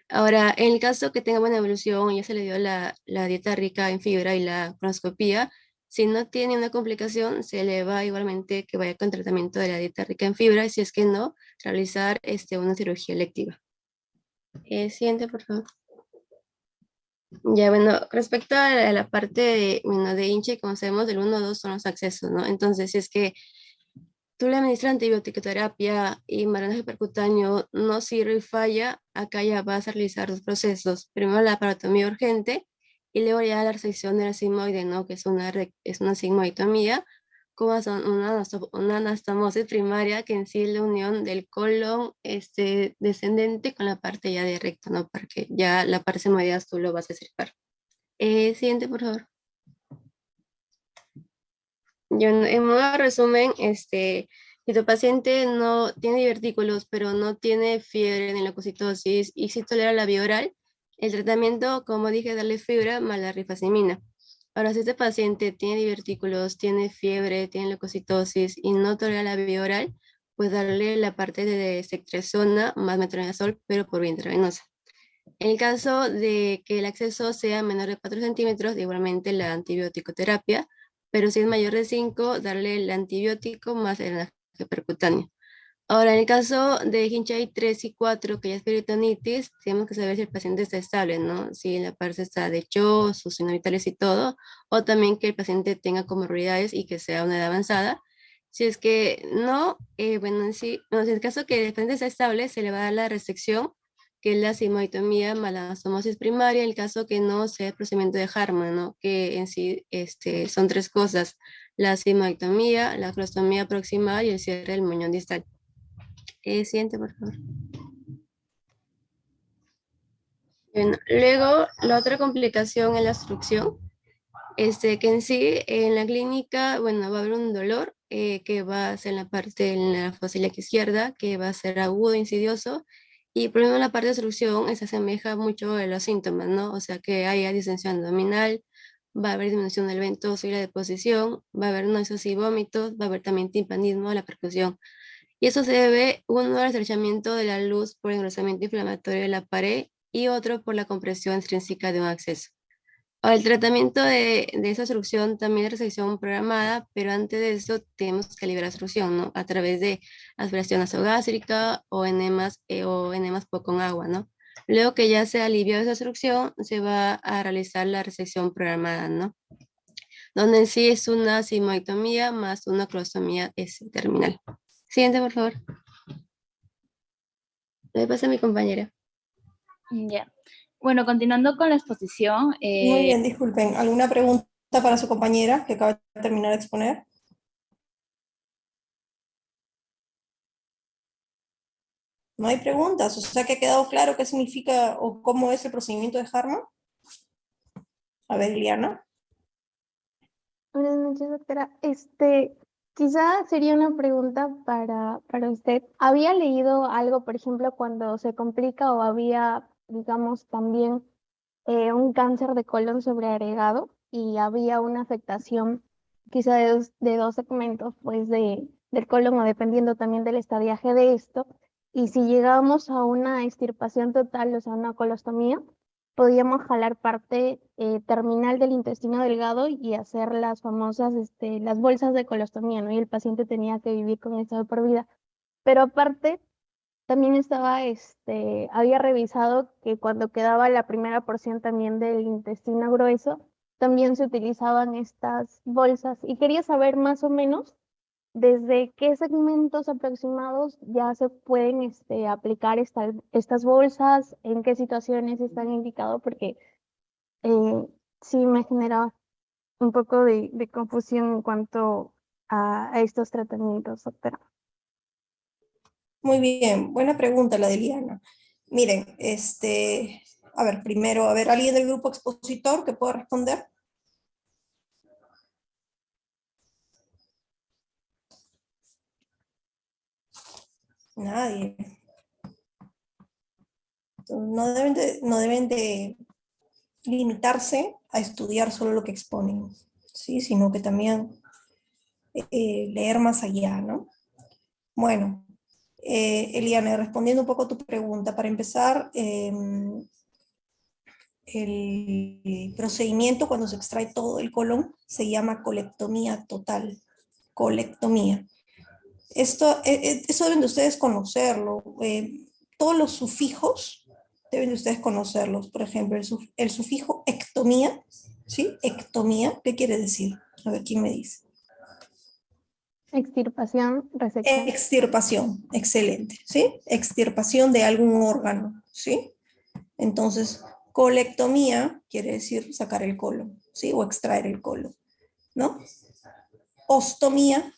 Ahora, en el caso que tenga buena evolución, ya se le dio la dieta rica en fibra y la colonoscopia, si no tiene una complicación, se le va igualmente que vaya con tratamiento de la dieta rica en fibra, y si es que no, realizar una cirugía electiva. Siguiente, por favor. Ya, bueno, respecto a la parte de hinche, como sabemos, del 1 o 2 son los accesos, ¿no? Entonces, si es que tú le administras antibiótico-terapia y drenaje percutáneo no sirve y falla, acá ya vas a realizar 2 procesos. Primero la parotomía urgente, y luego ya la resección de la sigmoide, ¿no? Que es una sigmoidectomía, como son una anastomosis primaria, que en sí es la unión del colon descendente con la parte ya de recto, ¿no? Para que ya la parte sigmoidea tú lo vas a extirpar. Siguiente, por favor. Yo, en modo de resumen, si tu paciente no tiene divertículos, pero no tiene fiebre ni leucocitosis y sí tolera la vía oral, el tratamiento, como dije, darle fibra más la rifacimina. Ahora, si este paciente tiene divertículos, tiene fiebre, tiene leucocitosis y no tolera la vía oral, pues darle la parte de ceftriaxona más metronidazol, pero por vía intravenosa. En el caso de que el acceso sea menor de 4 centímetros, igualmente la antibiótico-terapia, pero si es mayor de 5, darle el antibiótico más el drenaje percutáneo. Ahora, en el caso de Hinchay 3 y 4, que ya es peritonitis, tenemos que saber si el paciente está estable, ¿no? Si la parte está de hecho, sus signos vitales y todo, o también que el paciente tenga comorbilidades y que sea una edad avanzada. Si es que no, bueno, si en el caso que el paciente está estable, se le va a dar la resección, que es la sigmoidectomía más la anastomosis primaria, en el caso que no sea el procedimiento de Harman, ¿no? Que en sí son 3 cosas: la sigmoidectomía, la colostomía proximal y el cierre del muñón distal. Siguiente, por favor. Bueno, luego, la otra complicación es la obstrucción, que en sí, en la clínica, bueno, va a haber un dolor que va a ser en la parte, en la fosa ilíaca izquierda, que va a ser agudo, insidioso, y por ejemplo, la parte de obstrucción se asemeja mucho a los síntomas, ¿no? O sea, que haya distensión abdominal, va a haber disminución del ventoso y la deposición, va a haber náuseas y vómitos, va a haber también timpanismo, la percusión. Y eso se debe, uno, al estrechamiento de la luz por engrosamiento inflamatorio de la pared y otro por la compresión extrínseca de un acceso. El tratamiento de esa obstrucción también es resección programada, pero antes de eso tenemos que liberar obstrucción, ¿no? A través de aspiración nasogástrica o enemas con agua, ¿no? Luego que ya se alivió esa obstrucción, se va a realizar la resección programada, ¿no? Donde en sí es una sigmoidectomía más una colostomía terminal. Siguiente, por favor. Le pasa a mi compañera. Ya. Bueno, continuando con la exposición. Muy bien, disculpen. ¿Alguna pregunta para su compañera que acaba de terminar de exponer? No hay preguntas, o sea que ha quedado claro qué significa o cómo es el procedimiento de Harman. A ver, Liliana. Buenas noches, doctora. Quizá sería una pregunta para usted. Había leído algo, por ejemplo, cuando se complica o había, digamos, también un cáncer de colon sobreagregado y había una afectación quizá de dos segmentos, pues, del colon o dependiendo también del estadiaje de esto. Y si llegamos a una extirpación total, o sea, una colostomía, podíamos jalar parte terminal del intestino delgado y hacer las famosas, las bolsas de colostomía, ¿no? Y el paciente tenía que vivir con eso de por vida. Pero aparte, también había revisado que cuando quedaba la primera porción también del intestino grueso, también se utilizaban estas bolsas. Y quería saber más o menos desde qué segmentos aproximados ya se pueden aplicar estas bolsas, en qué situaciones están indicados, porque sí me genera un poco de confusión en cuanto a estos tratamientos, doctora. Muy bien, buena pregunta la de Liliana. Miren, a ver, primero, ¿alguien del grupo expositor que pueda responder? Nadie. Entonces, no deben de limitarse a estudiar solo lo que exponen, ¿sí? Sino que también leer más allá, ¿no? Bueno, Eliana, respondiendo un poco a tu pregunta, para empezar, el procedimiento cuando se extrae todo el colon se llama colectomía total, colectomía. Eso deben de ustedes conocerlo. Todos los sufijos deben de ustedes conocerlos. Por ejemplo, el sufijo ectomía, ¿sí? Ectomía, ¿qué quiere decir? A ver, ¿quién me dice? Extirpación, resección. Extirpación, excelente, ¿sí? Extirpación de algún órgano, ¿sí? Entonces, colectomía quiere decir sacar el colon, ¿sí? O extraer el colon, ¿no? Ostomía,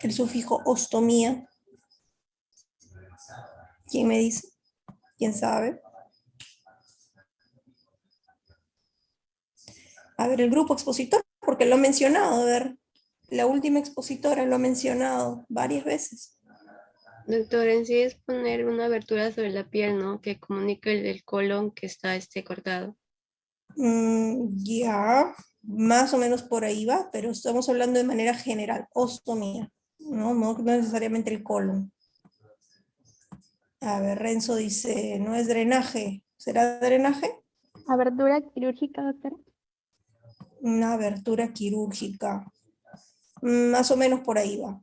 el sufijo ostomía. ¿Quién me dice? ¿Quién sabe? A ver, el grupo expositor, porque lo ha mencionado, a ver, la última expositora lo ha mencionado varias veces. Doctor, en sí es poner una abertura sobre la piel, ¿no? Que comunique el colon que está cortado. Ya, más o menos por ahí va, pero estamos hablando de manera general, ostomía, no necesariamente el colon. A ver, Renzo dice, no es drenaje, ¿será drenaje? ¿Abertura quirúrgica, doctora? Una abertura quirúrgica, más o menos por ahí va.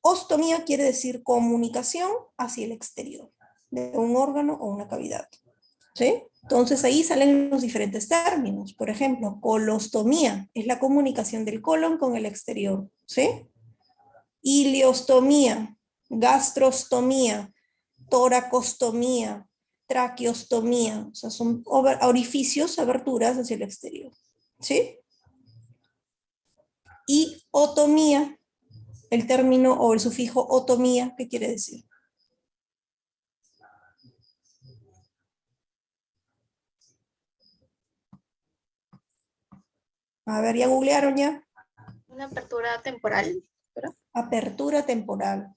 Ostomía quiere decir comunicación hacia el exterior de un órgano o una cavidad, ¿sí? Entonces ahí salen los diferentes términos. Por ejemplo, colostomía es la comunicación del colon con el exterior, ¿sí? Ileostomía, gastrostomía, toracostomía, traqueostomía, o sea, son orificios, aberturas hacia el exterior, ¿sí? Y otomía el término o el sufijo otomía, ¿qué quiere decir? A ver, ¿ya googlearon ya? Una apertura temporal. Apertura temporal.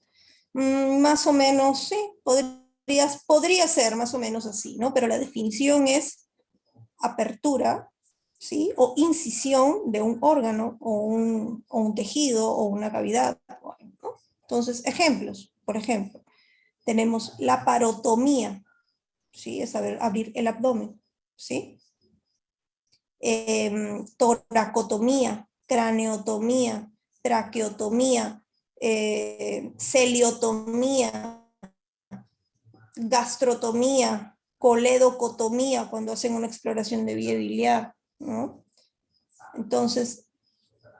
Más o menos, sí, podría ser más o menos así, ¿no? Pero la definición es apertura, ¿sí? O incisión de un órgano o un tejido o una cavidad, ¿no? Entonces, ejemplos, por ejemplo, tenemos la parotomía, ¿sí? Es abrir el abdomen, ¿sí? Toracotomía, craneotomía, traqueotomía, celiotomía, gastrotomía, coledocotomía, cuando hacen una exploración de vía biliar, ¿no? Entonces,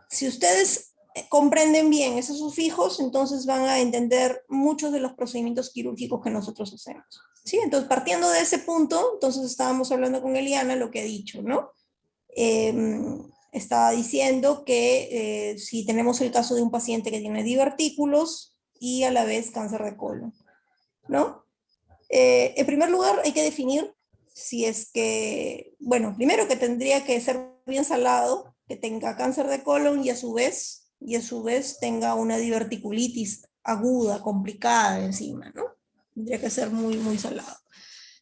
si ustedes comprenden bien esos sufijos, entonces van a entender muchos de los procedimientos quirúrgicos que nosotros hacemos. ¿Sí? Entonces, partiendo de ese punto, entonces estábamos hablando con Eliana lo que ha dicho, ¿no? Estaba diciendo que si tenemos el caso de un paciente que tiene divertículos y a la vez cáncer de colon, ¿no? En primer lugar, hay que definir si es que, bueno, primero que tendría que ser bien salado, que tenga cáncer de colon y a su vez tenga una diverticulitis aguda, complicada encima, ¿no? Tendría que ser muy, muy salado.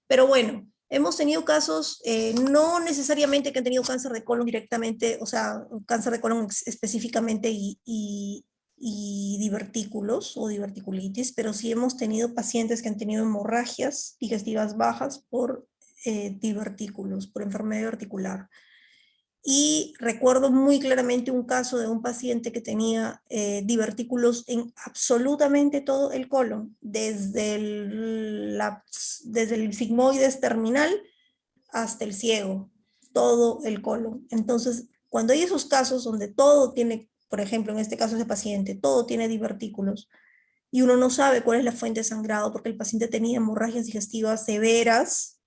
Pero bueno, hemos tenido casos, no necesariamente que han tenido cáncer de colon directamente, o sea, cáncer de colon específicamente y divertículos o diverticulitis, pero sí hemos tenido pacientes que han tenido hemorragias digestivas bajas por divertículos, por enfermedad articular. Y recuerdo muy claramente un caso de un paciente que tenía divertículos en absolutamente todo el colon, desde el sigmoides terminal hasta el ciego, todo el colon. Entonces, cuando hay esos casos donde todo tiene, por ejemplo, en este caso ese paciente, todo tiene divertículos, y uno no sabe cuál es la fuente de sangrado, porque el paciente tenía hemorragias digestivas severas,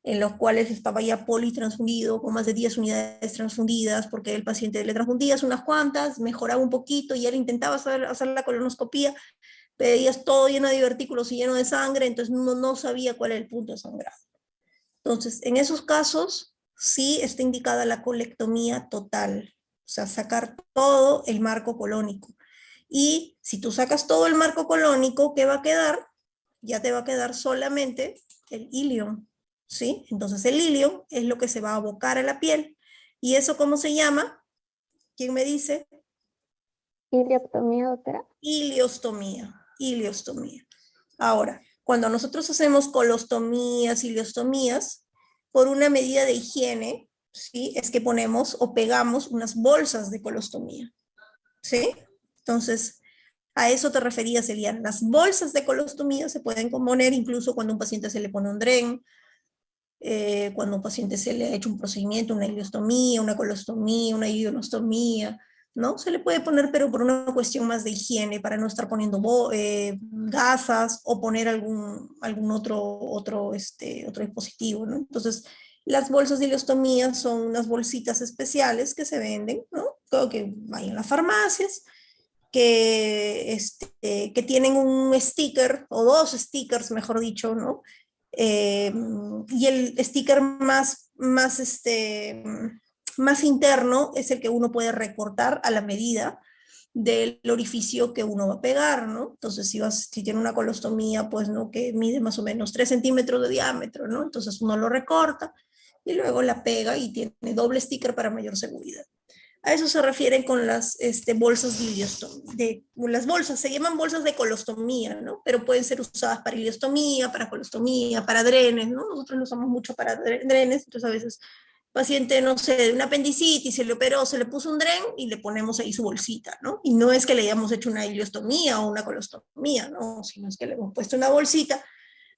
en los cuales estaba ya politransfundido, con más de 10 unidades transfundidas, porque el paciente le transfundías unas cuantas, mejoraba un poquito, y él intentaba hacer la colonoscopía, veías todo lleno de divertículos y lleno de sangre, entonces uno no sabía cuál era el punto de sangrado. Entonces, en esos casos, sí está indicada la colectomía total, o sea, sacar todo el marco colónico. Y si tú sacas todo el marco colónico, ¿qué va a quedar? Ya te va a quedar solamente el ilion, ¿sí? Entonces el ilion es lo que se va a abocar a la piel. ¿Y eso cómo se llama? ¿Quién me dice? Iliostomía, doctora. Iliostomía. Ahora, cuando nosotros hacemos colostomías, iliostomías, por una medida de higiene, ¿sí? Es que ponemos o pegamos unas bolsas de colostomía, ¿sí? Entonces, a eso te referías, Eliana. Las bolsas de colostomía se pueden componer incluso cuando a un paciente se le pone un dren, cuando a un paciente se le ha hecho un procedimiento, una iliostomía, una colostomía, una ionostomía, ¿no? Se le puede poner, pero por una cuestión más de higiene, para no estar poniendo gasas o poner algún otro dispositivo, ¿no? Entonces, las bolsas de iliostomía son unas bolsitas especiales que se venden, ¿no? Creo que vayan a las farmacias, que tienen un sticker, o dos stickers, mejor dicho, ¿no? Y el sticker más interno es el que uno puede recortar a la medida del orificio que uno va a pegar, ¿no? Entonces, si tiene una colostomía, pues, ¿no? Que mide más o menos 3 centímetros de diámetro, ¿no? Entonces uno lo recorta y luego la pega y tiene doble sticker para mayor seguridad. A eso se refieren con las bolsas de iliostomía. Las bolsas se llaman bolsas de colostomía, ¿no? Pero pueden ser usadas para iliostomía, para colostomía, para drenes, ¿no? Nosotros lo usamos mucho para drenes, entonces a veces paciente, no sé, de una apendicitis, se le operó, se le puso un dren y le ponemos ahí su bolsita, ¿no? Y no es que le hayamos hecho una iliostomía o una colostomía, ¿no? Sino es que le hemos puesto una bolsita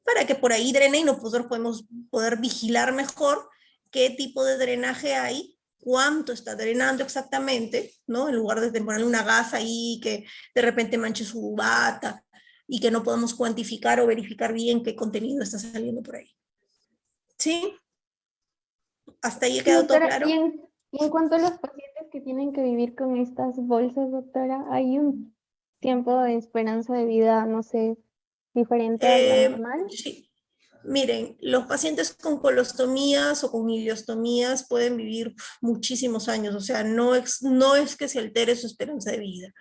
para que por ahí drene y nosotros podemos poder vigilar mejor qué tipo de drenaje hay, cuánto está drenando exactamente, ¿no? En lugar de ponerle una gasa ahí que de repente manche su bata y que no podemos cuantificar o verificar bien qué contenido está saliendo por ahí. ¿Sí? ¿Hasta ahí ha quedado todo claro? Y en cuanto a los pacientes que tienen que vivir con estas bolsas, doctora, ¿hay un tiempo de esperanza de vida, no sé, diferente a la normal? Sí. Miren, los pacientes con colostomías o con ileostomías pueden vivir muchísimos años, o sea, no es que se altere su esperanza de vida.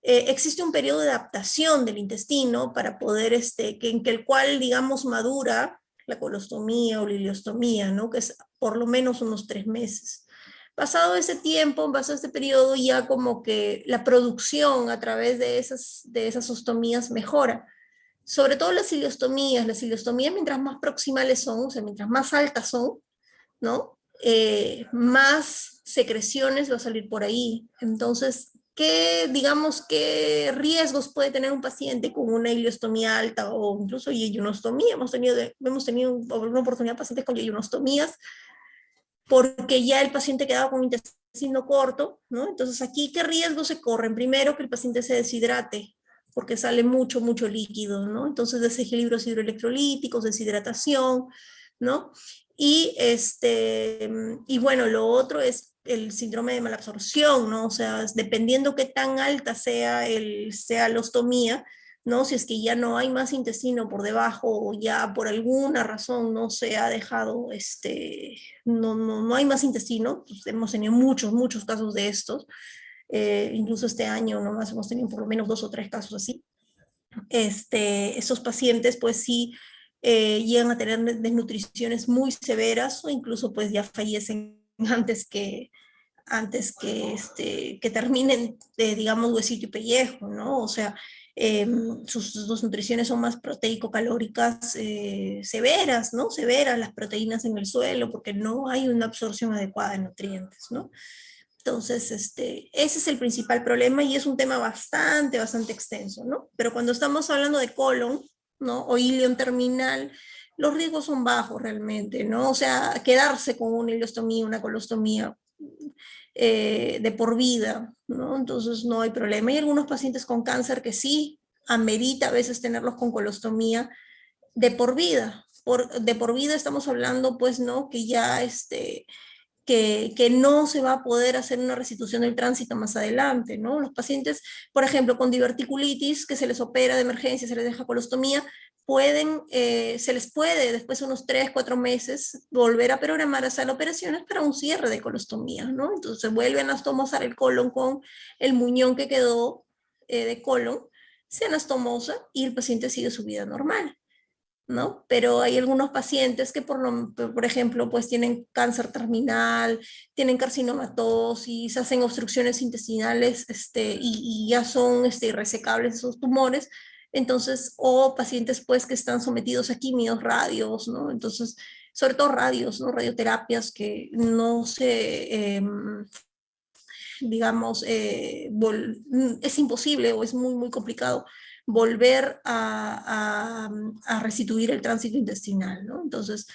Existe un periodo de adaptación del intestino para poder, en que el cual, digamos, madura la colostomía o la ileostomía, ¿no? Que es por lo menos unos 3 meses. Pasado ese tiempo, pasado este periodo, ya como que la producción a través de esas ostomías mejora. Sobre todo las ileostomías mientras más proximales son, o sea, mientras más altas son, ¿no? Más secreciones va a salir por ahí. Entonces, digamos, qué riesgos puede tener un paciente con una ileostomía alta o incluso yeyunostomía? Hemos tenido una oportunidad de pacientes con yeyunostomías porque ya el paciente quedaba con intestino corto, ¿no? Entonces, aquí, ¿qué riesgos se corren? Primero, que el paciente se deshidrate, porque sale mucho líquido, ¿no? Entonces, desequilibrios hidroelectrolíticos, deshidratación, ¿no? Y bueno, lo otro es el síndrome de malabsorción, ¿no? O sea, dependiendo qué tan alta sea la ostomía, ¿no? Si es que ya no hay más intestino por debajo o ya por alguna razón no se ha dejado, no hay más intestino, pues hemos tenido muchos casos de estos, incluso este año nomás hemos tenido por lo menos 2 o 3 casos así. Esos pacientes pues sí llegan a tener desnutriciones muy severas o incluso pues ya fallecen que terminen, digamos, huesito y pellejo, ¿no? O sea, sus nutriciones son más proteico-calóricas severas, ¿no? Severas las proteínas en el suelo porque no hay una absorción adecuada de nutrientes, ¿no? Entonces, ese es el principal problema y es un tema bastante extenso, ¿no? Pero cuando estamos hablando de colon, ¿no? O ileón terminal, los riesgos son bajos realmente, ¿no? O sea, quedarse con una ileostomía, una colostomía de por vida, ¿no? Entonces no hay problema. Hay algunos pacientes con cáncer que sí amerita a veces tenerlos con colostomía de por vida. De por vida estamos hablando, pues, ¿no? Que ya que no se va a poder hacer una restitución del tránsito más adelante, ¿no? Los pacientes, por ejemplo, con diverticulitis, que se les opera de emergencia, se les deja colostomía, se les puede después de unos 3, 4 meses volver a programar a sala de operaciones para un cierre de colostomía, ¿no? Entonces se vuelven a anastomosar el colon con el muñón que quedó de colon, se anastomosa y el paciente sigue su vida normal, ¿no? Pero hay algunos pacientes que, por ejemplo, pues tienen cáncer terminal, tienen carcinomatosis, hacen obstrucciones intestinales y ya son irresecables esos tumores. Entonces, o pacientes pues que están sometidos a quimios, radios, ¿no? Entonces, sobre todo radios, ¿no? Radioterapias que no se, digamos, es imposible o es muy complicado volver a restituir el tránsito intestinal, ¿no? Entonces,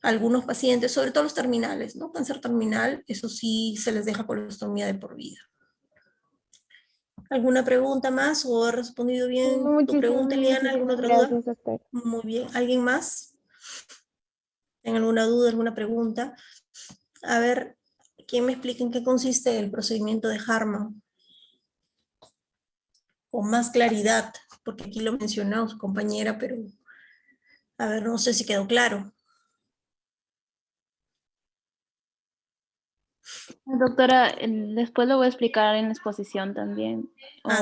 algunos pacientes, sobre todo los terminales, ¿no? Cáncer terminal, eso sí se les deja colostomía de por vida. ¿Alguna pregunta más o he respondido bien tu pregunta, Eliana? ¿Alguna otra duda? Gracias, doctor. Muy bien. ¿Alguien más? ¿Tienen alguna duda, alguna pregunta? A ver, ¿quién me explica en qué consiste el procedimiento de Harman? Con más claridad, porque aquí lo mencionó su compañera, pero a ver, no sé si quedó claro. Doctora, después lo voy a explicar en la exposición también.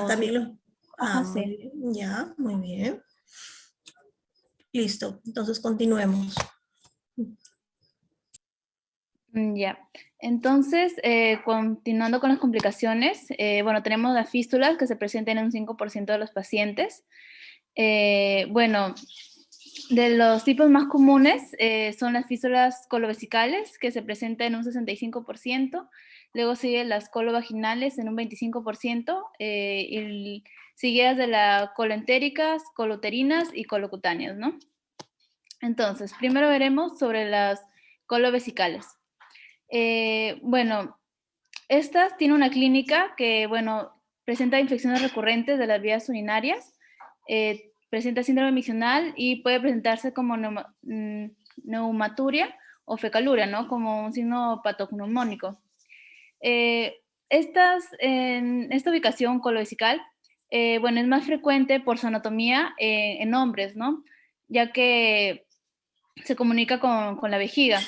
También lo... Ajá, muy sí. bien, ya, muy bien. Listo, entonces continuemos. Ya, entonces, continuando con las complicaciones, bueno, tenemos las fístulas que se presentan en un 5% de los pacientes. Bueno, de los tipos más comunes son las fístulas colovesicales, que se presentan en un 65%, luego siguen las colovaginales en un 25%, y seguidas de las coloentéricas, coluterinas y colocutáneas, ¿no? Entonces, primero veremos sobre las colovesicales. Bueno, estas tienen una clínica que, bueno, presenta infecciones recurrentes de las vías urinarias, presenta síndrome miccional y puede presentarse como neumaturia o fecaluria, ¿no? Como un signo patognomónico. En esta ubicación colovesical bueno, es más frecuente por su anatomía en hombres, ¿no? Ya que se comunica con la vejiga.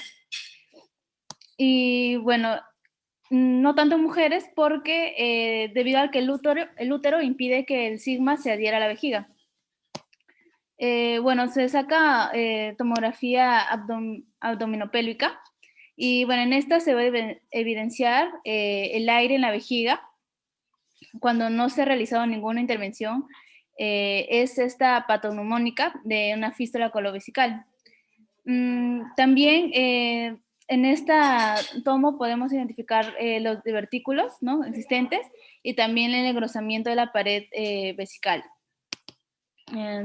Y bueno, no tanto en mujeres porque debido a que el útero impide que el sigma se adhiera a la vejiga. Bueno, se saca tomografía abdominopélvica y bueno, en esta se va a evidenciar el aire en la vejiga cuando no se ha realizado ninguna intervención. Es esta patoneumónica de una fístula colovesical. También en esta tomo podemos identificar los divertículos, ¿no?, existentes y también el engrosamiento de la pared vesical.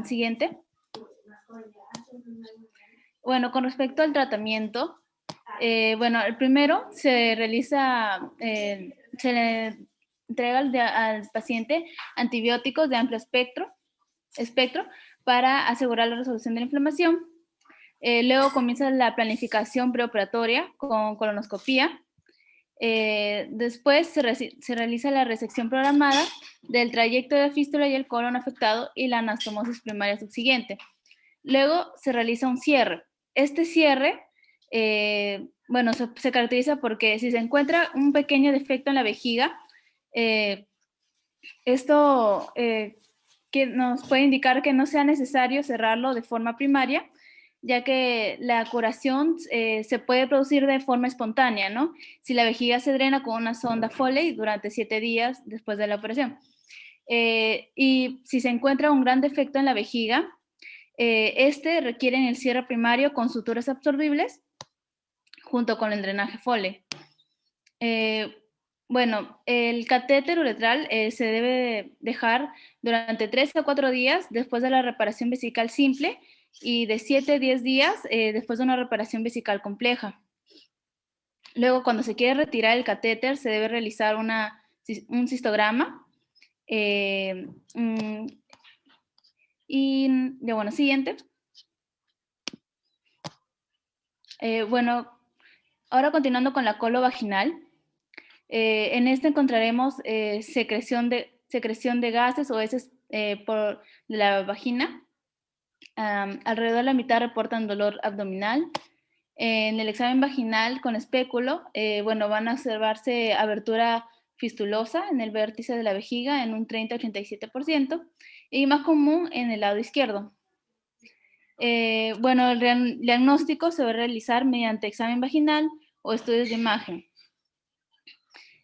Siguiente. Bueno, con respecto al tratamiento, bueno, el primero se realiza, se le entrega al paciente antibióticos de amplio espectro para asegurar la resolución de la inflamación. Luego comienza la planificación preoperatoria con colonoscopía. Después se realiza la resección programada del trayecto de la fístula y el colon afectado y la anastomosis primaria subsiguiente. Luego se realiza un cierre. Este cierre, bueno, se caracteriza porque si se encuentra un pequeño defecto en la vejiga, esto que nos puede indicar que no sea necesario cerrarlo de forma primaria, ya que la curación se puede producir de forma espontánea, ¿no? Si la vejiga se drena con una sonda Foley durante 7 días después de la operación. Y si se encuentra un gran defecto en la vejiga, este requiere el cierre primario con suturas absorbibles junto con el drenaje Foley. Bueno, el catéter uretral se debe dejar durante 3 a 4 días después de la reparación vesical simple y de 7 a 10 días después de una reparación vesical compleja. Luego, cuando se quiere retirar el catéter, se debe realizar un cistograma. Y ya bueno, siguiente. Bueno, ahora continuando con la colovaginal. En este encontraremos secreción de gases o heces de la vagina. Alrededor de la mitad reportan dolor abdominal. En el examen vaginal con espéculo, bueno, van a observarse abertura fistulosa en el vértice de la vejiga en un 30-87% y más común en el lado izquierdo. Bueno, el diagnóstico se va a realizar mediante examen vaginal o estudios de imagen.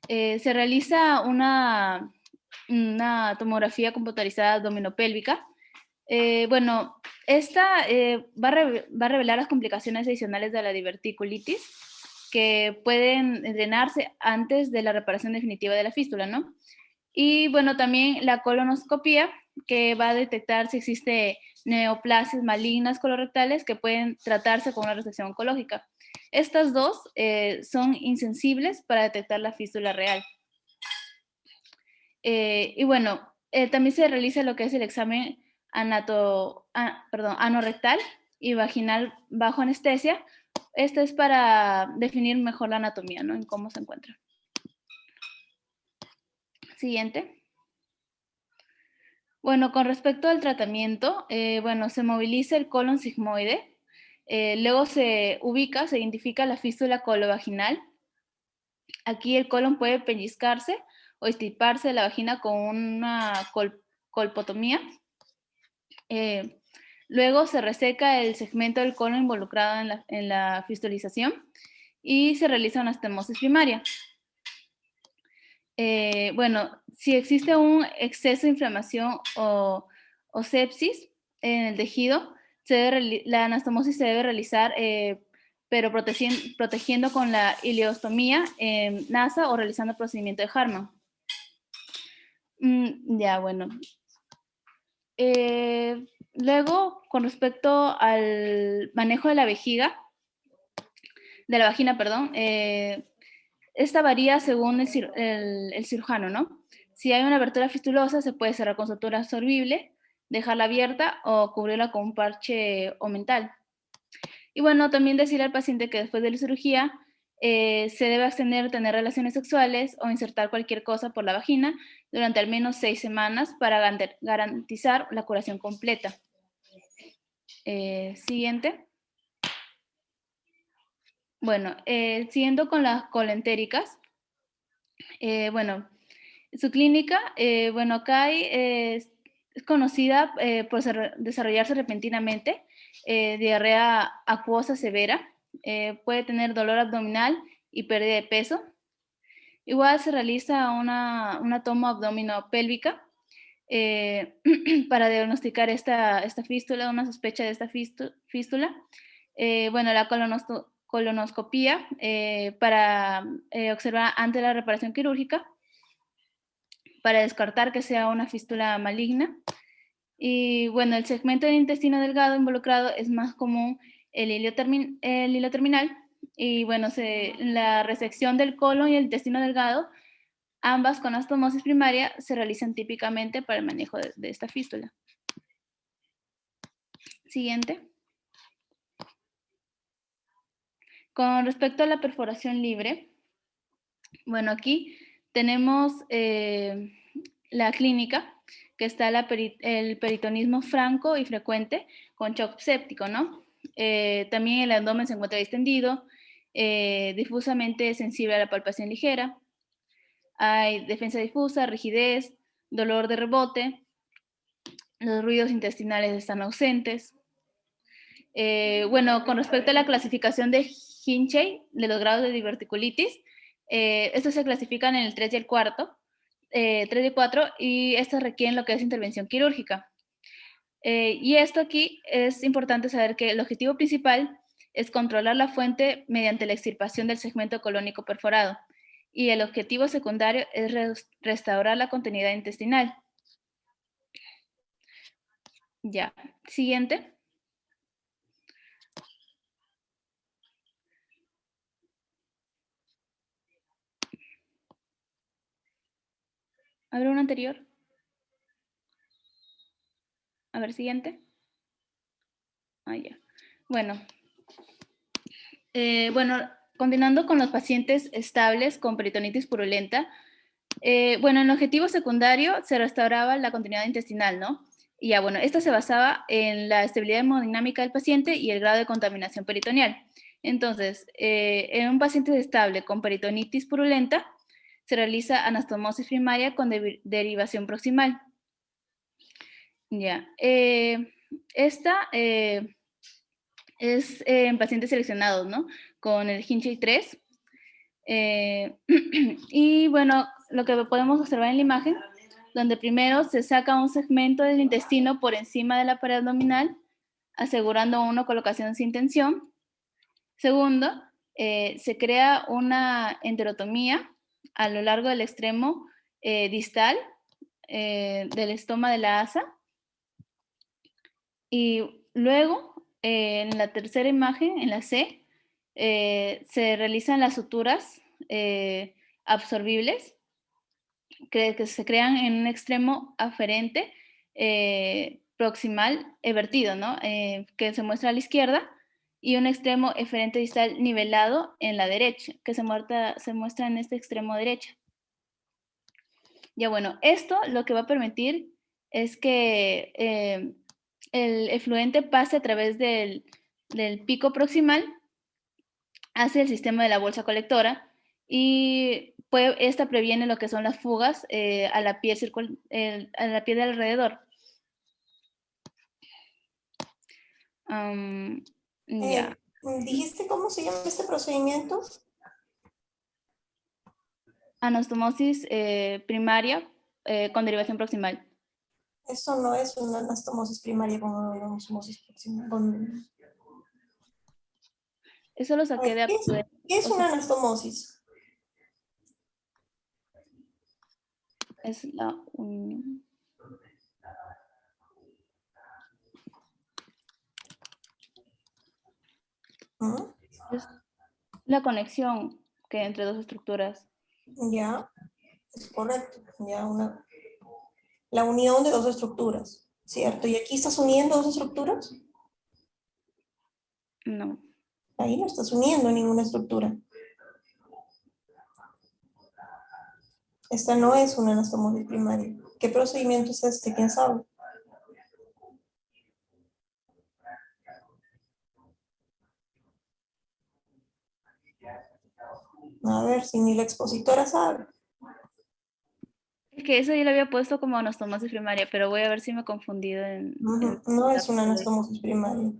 Se realiza una tomografía computarizada abdominopélvica. Bueno, esta va a revelar las complicaciones adicionales de la diverticulitis que pueden drenarse antes de la reparación definitiva de la fístula, ¿no? Y bueno, también la colonoscopía, que va a detectar si existe neoplasias malignas colorectales que pueden tratarse con una resección oncológica. Estas dos son insensibles para detectar la fístula real. Y bueno, también se realiza lo que es el examen anorrectal y vaginal bajo anestesia. Esto es para definir mejor la anatomía, ¿no?, en cómo se encuentra. Siguiente. Bueno, con respecto al tratamiento, bueno, se moviliza el colon sigmoide, luego se identifica la fístula colovaginal. Aquí el colon puede pellizcarse o extirparse de la vagina con una colpotomía. Luego se reseca el segmento del colon involucrado en la fistulización y se realiza una anastomosis primaria. Bueno, si existe un exceso de inflamación o sepsis en el tejido, la anastomosis se debe realizar, pero protegiendo con la ileostomía NASA o realizando el procedimiento de Harman. Ya, bueno. Luego, con respecto al manejo de la vagina, perdón, esta varía según el cirujano, ¿no? Si hay una abertura fistulosa, se puede cerrar con sutura absorbible, dejarla abierta o cubrirla con un parche omental. Y bueno, también decirle al paciente que después de la cirugía se debe abstener de tener relaciones sexuales o insertar cualquier cosa por la vagina durante al menos 6 semanas para garantizar la curación completa. Siguiente. Bueno, siguiendo con las colentéricas. Bueno, su clínica, bueno, acá es conocida por desarrollarse repentinamente, diarrea acuosa severa, puede tener dolor abdominal y pérdida de peso. Igual se realiza una toma abdominopélvica para diagnosticar esta fístula, una sospecha de esta fístula. Bueno, la colonoscopía para observar antes de la reparación quirúrgica, para descartar que sea una fístula maligna. Y bueno, el segmento del intestino delgado involucrado es más común el hilo terminal. Y bueno, la resección del colon y el intestino delgado, ambas con anastomosis primaria, se realizan típicamente para el manejo de esta fístula. Siguiente. Con respecto a la perforación libre, bueno, aquí tenemos la clínica, que está el peritonismo franco y frecuente con shock séptico, ¿no? También el abdomen se encuentra distendido, difusamente sensible a la palpación ligera. Hay defensa difusa, rigidez, dolor de rebote, los ruidos intestinales están ausentes. Bueno, con respecto a la clasificación de Hinchey, de los grados de diverticulitis, estos se clasifican en el 3 y el 4, 3 y 4, y estos requieren lo que es intervención quirúrgica. Y esto aquí es importante saber que el objetivo principal es controlar la fuente mediante la extirpación del segmento colónico perforado, y el objetivo secundario es restaurar la continuidad intestinal. Ya, siguiente. ¿Habrá uno anterior? A ver, siguiente. Ah, ya. Bueno. Bueno, continuando con los pacientes estables con peritonitis purulenta, bueno, en el objetivo secundario se restauraba la continuidad intestinal, ¿no? Y ya, bueno, esto se basaba en la estabilidad hemodinámica del paciente y el grado de contaminación peritoneal. Entonces, en un paciente estable con peritonitis purulenta, se realiza anastomosis primaria con derivación proximal. Ya. Esta es en pacientes seleccionados, ¿no? Con el Hinchey 3. Y bueno, lo que podemos observar en la imagen, donde primero se saca un segmento del intestino por encima de la pared abdominal, asegurando una colocación sin tensión. Segundo, se crea una enterotomía a lo largo del extremo distal del estoma de la asa. Y luego, en la tercera imagen, en la C, se realizan las suturas absorbibles que se crean en un extremo aferente proximal vertido, ¿no? Que se muestra a la izquierda, y un extremo eferente distal nivelado en la derecha, que se muestra en este extremo derecho. Ya bueno, esto lo que va a permitir es que el efluente pase a través del pico proximal hacia el sistema de la bolsa colectora, y esta previene lo que son las fugas a la piel de alrededor. Ya. ¿Dijiste cómo se llama este procedimiento? Anastomosis primaria con derivación proximal. Eso no es una anastomosis primaria con anastomosis proximal. Eso lo saqué de... ¿Qué es una anastomosis? Es la unión. Es la conexión que entre dos estructuras. Ya, es correcto. Ya la unión de dos estructuras, ¿cierto? ¿Y aquí estás uniendo dos estructuras? No. Ahí no estás uniendo ninguna estructura. Esta no es una anastomosis primaria. ¿Qué procedimiento es este? ¿Quién sabe? A ver, si ni la expositora sabe. Es que eso yo lo había puesto como anastomosis primaria, pero voy a ver si me he confundido en... No es una anastomosis primaria.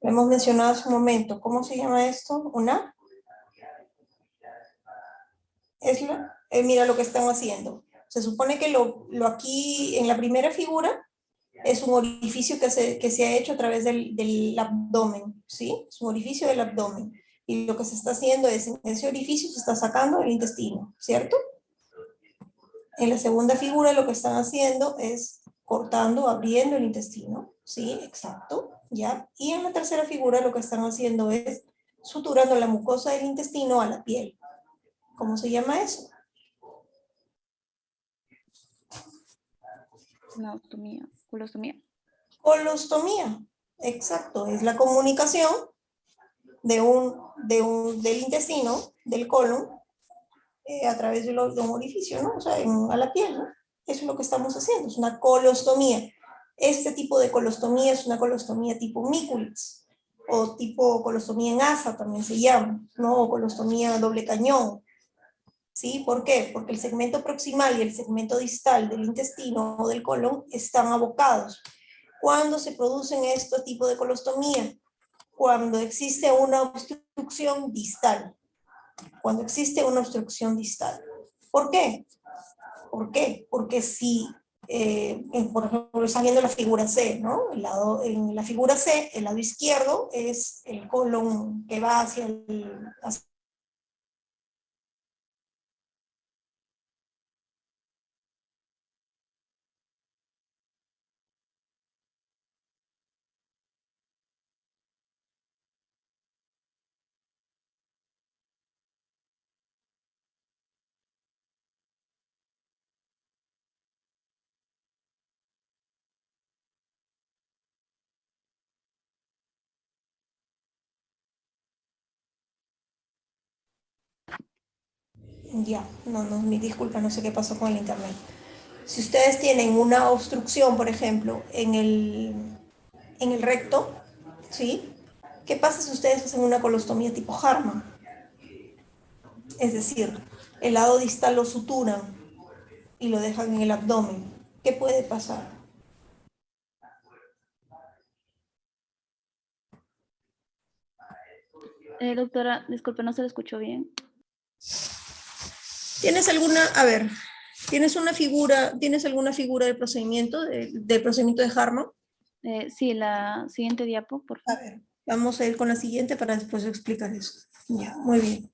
Lo hemos mencionado hace un momento. ¿Cómo se llama esto? ¿Una? Mira lo que están haciendo. Se supone que lo aquí en la primera figura es un orificio que se ha hecho a través del abdomen, ¿sí? Es un orificio del abdomen. Y lo que se está haciendo es, en ese orificio se está sacando el intestino, ¿cierto? En la segunda figura lo que están haciendo es cortando, abriendo el intestino, ¿sí? Exacto, ¿ya? Y en la tercera figura lo que están haciendo es suturando la mucosa del intestino a la piel. ¿Cómo se llama eso? Colostomía, colostomía. Colostomía, exacto, es la comunicación del intestino, del colon, a través de un orificio, ¿no? O sea, a la piel, ¿no? Eso es lo que estamos haciendo, es una colostomía. Este tipo de colostomía es una colostomía tipo Mikulicz, o tipo colostomía en asa también se llama, ¿no? O colostomía doble cañón. ¿Sí? ¿Por qué? Porque el segmento proximal y el segmento distal del intestino o del colon están abocados. ¿Cuándo se producen este tipo de colostomía? Cuando existe una obstrucción distal. Cuando existe una obstrucción distal. ¿Por qué? ¿Por qué? Porque si, por ejemplo, están viendo la figura C, ¿no? En la figura C, el lado izquierdo es el colon que va hacia Ya, mi disculpa, no sé qué pasó con el internet. Si ustedes tienen una obstrucción, por ejemplo, en el recto, ¿sí? ¿Qué pasa si ustedes hacen una colostomía tipo Harman? Es decir, el lado distal lo suturan y lo dejan en el abdomen. ¿Qué puede pasar? Doctora, disculpe, no se lo escuchó bien. ¿Tienes alguna, a ver, tienes alguna figura del procedimiento, del procedimiento de Harman? Sí, la siguiente diapo, por favor. A ver, vamos a ir con la siguiente para después explicar eso. Ya, muy bien.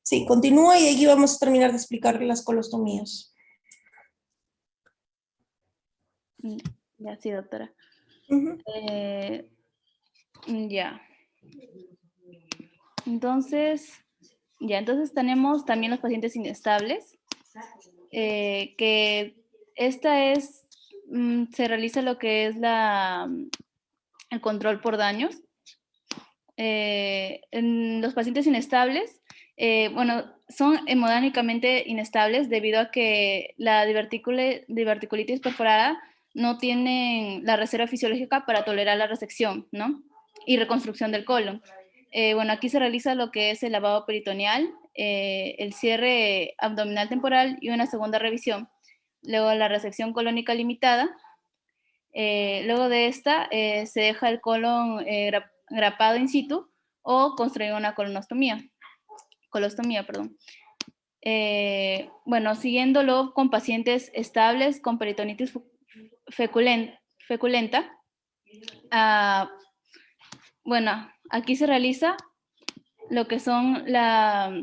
Sí, continúa y aquí vamos a terminar de explicar las colostomías. Ya, sí, doctora. Uh-huh. Ya. Entonces tenemos también los pacientes inestables, que se realiza lo que es el control por daños. En los pacientes inestables, son hemodinámicamente inestables debido a que la diverticulitis perforada no tienen la reserva fisiológica para tolerar la resección, ¿no? Y reconstrucción del colon. Aquí se realiza lo que es el lavado peritoneal, el cierre abdominal temporal y una segunda revisión. Luego la resección colónica limitada. Luego de esta se deja el colon grapado in situ o construir una colostomía. Siguiéndolo con pacientes estables con peritonitis feculenta. Aquí se realiza lo que son ya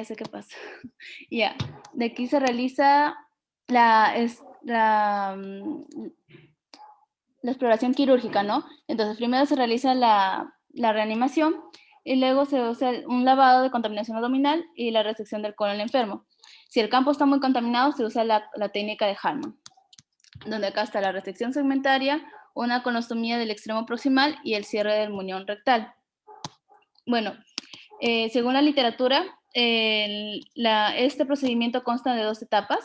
sé qué pasa. Ya, de aquí se realiza la exploración quirúrgica, ¿no? Entonces, primero se realiza la reanimación y luego se usa un lavado de contaminación abdominal y la resección del colon enfermo. Si el campo está muy contaminado, se usa la técnica de Harman, donde acá está la resección segmentaria, una colostomía del extremo proximal y el cierre del muñón rectal. Bueno, Según la literatura, este procedimiento consta de 2 etapas.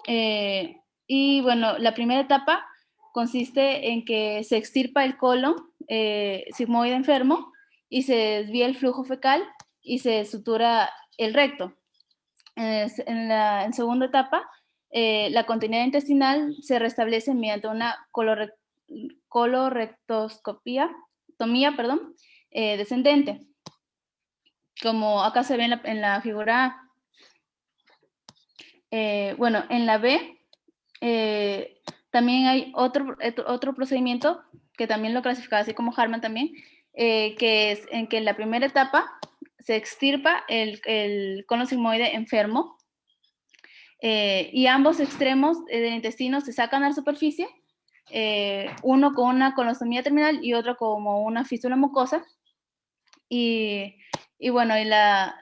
Y bueno, la primera etapa consiste en que se extirpa el colon sigmoide enfermo y se desvía el flujo fecal y se sutura el recto. En segunda etapa, la continuidad intestinal se restablece mediante una colorectostomía descendente, como acá se ve en la figura A. Bueno, en la B también hay otro procedimiento que también lo clasificaba así como Hartmann también, que es en que en la primera etapa se extirpa el colon sigmoide enfermo y ambos extremos del intestino se sacan a la superficie, uno con una colostomía terminal y otro como una fístula mucosa. Y bueno, en la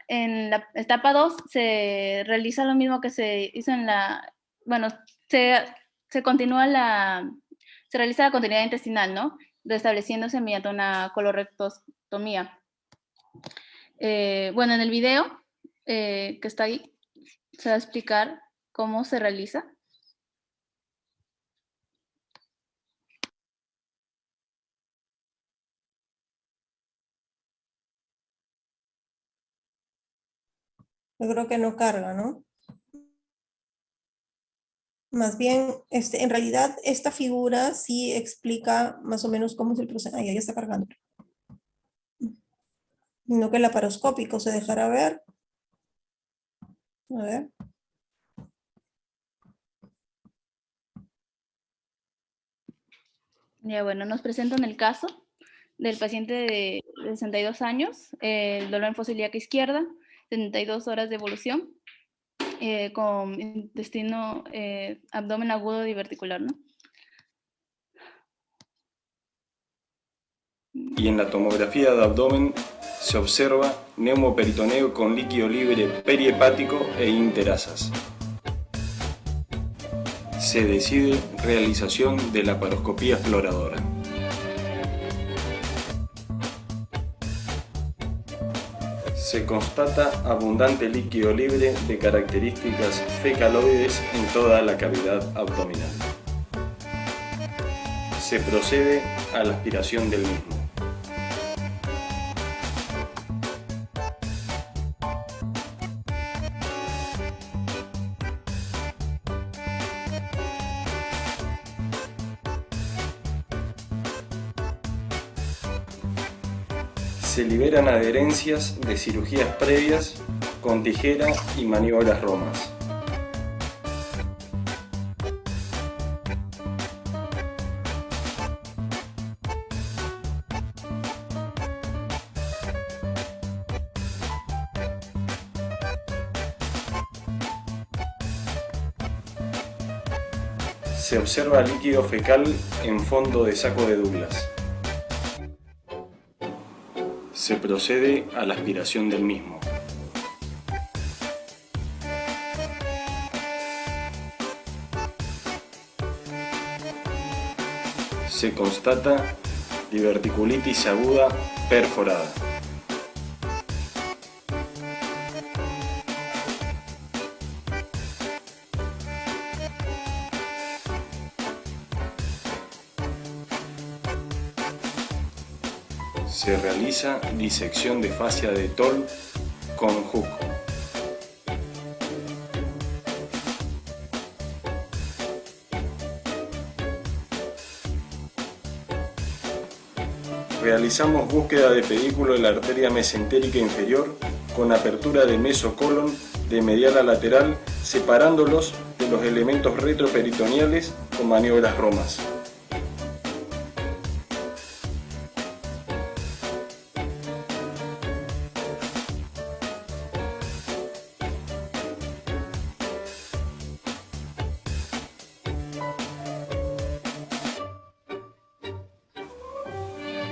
etapa 2 se realiza lo mismo que se hizo en la, bueno, se realiza la continuidad intestinal, ¿no? Restableciéndose mediante una colorectostomía. Bueno, en el video que está ahí, se va a explicar cómo se realiza. Yo creo que no carga, ¿no? Más bien, en realidad, esta figura sí explica más o menos cómo es el proceso. Ahí ya está cargando. No que el laparoscópico se dejará ver. A ver. Ya, bueno, nos presentan el caso del paciente de 62 años, el dolor en fosa ilíaca izquierda, 72 horas de evolución, con intestino, abdomen agudo diverticular, ¿no? Y en la tomografía de abdomen se observa neumoperitoneo con líquido libre perihepático e interasas. Se decide realización de laparoscopía exploradora. Se constata abundante líquido libre de características fecaloides en toda la cavidad abdominal. Se procede a la aspiración del mismo. Se liberan adherencias de cirugías previas con tijera y maniobras romas. Se observa líquido fecal en fondo de saco de Douglas. Se procede a la aspiración del mismo. Se constata diverticulitis aguda perforada. Se realiza disección de fascia de Toll con Hook. Realizamos búsqueda de pedículo de la arteria mesentérica inferior con apertura de mesocolon de medial a lateral, separándolos de los elementos retroperitoneales con maniobras romas.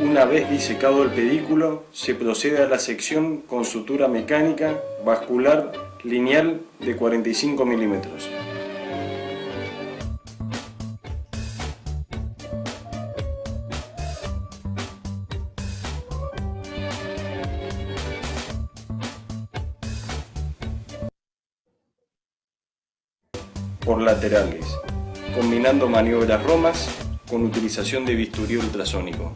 Una vez disecado el pedículo, se procede a la sección con sutura mecánica vascular lineal de 45 milímetros. por laterales, combinando maniobras romas con utilización de bisturí ultrasónico.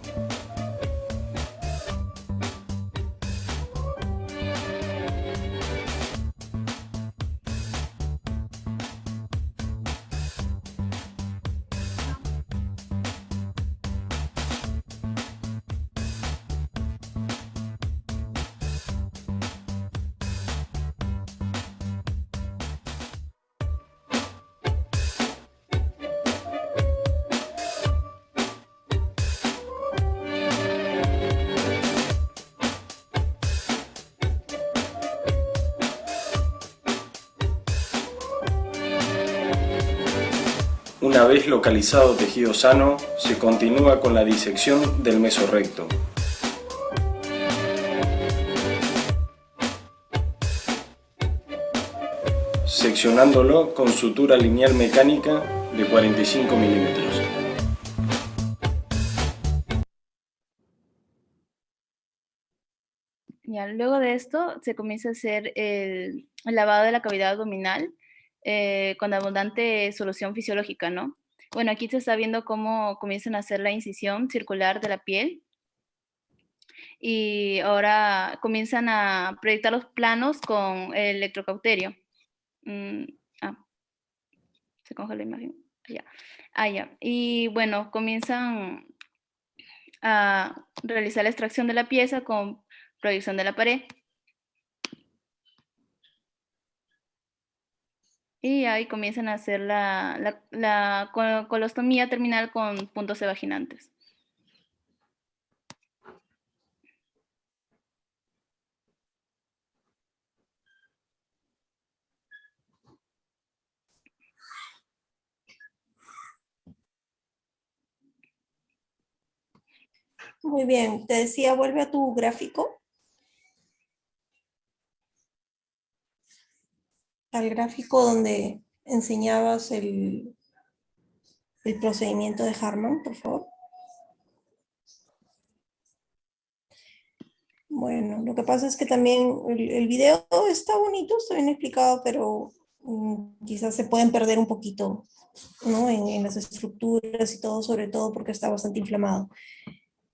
Una vez localizado tejido sano, se continúa con la disección del mesorrecto. Seccionándolo con sutura lineal mecánica de 45 milímetros. Ya, luego de esto se comienza a hacer el lavado de la cavidad abdominal con abundante solución fisiológica, ¿no? Bueno, aquí se está viendo cómo comienzan a hacer la incisión circular de la piel y ahora comienzan a proyectar los planos con el electrocauterio. Se congeló la imagen. Ya. Ya. Y bueno, comienzan a realizar la extracción de la pieza con proyección de la pared. Y ahí comienzan a hacer la colostomía terminal con puntos evaginantes. Muy bien, te decía, vuelve a tu gráfico. Al gráfico donde enseñabas el procedimiento de Harman, por favor. Bueno, lo que pasa es que también el video está bonito, está bien explicado, pero quizás se pueden perder un poquito, ¿no? En las estructuras y todo, sobre todo porque está bastante inflamado.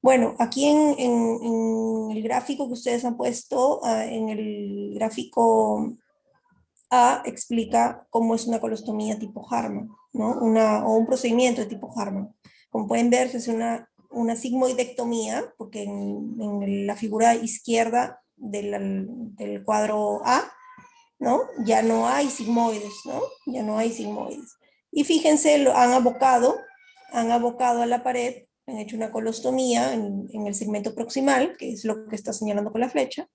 Bueno, aquí en el gráfico que ustedes han puesto, en el gráfico A, explica cómo es una colostomía tipo Harman, ¿no? O un procedimiento de tipo Harman. Como pueden ver, se hace una sigmoidectomía, porque en la figura izquierda del cuadro A, ¿no? Ya no hay sigmoides, ¿no? Ya no hay sigmoides. Y fíjense, lo han abocado a la pared, han hecho una colostomía en el segmento proximal, que es lo que está señalando con la flecha,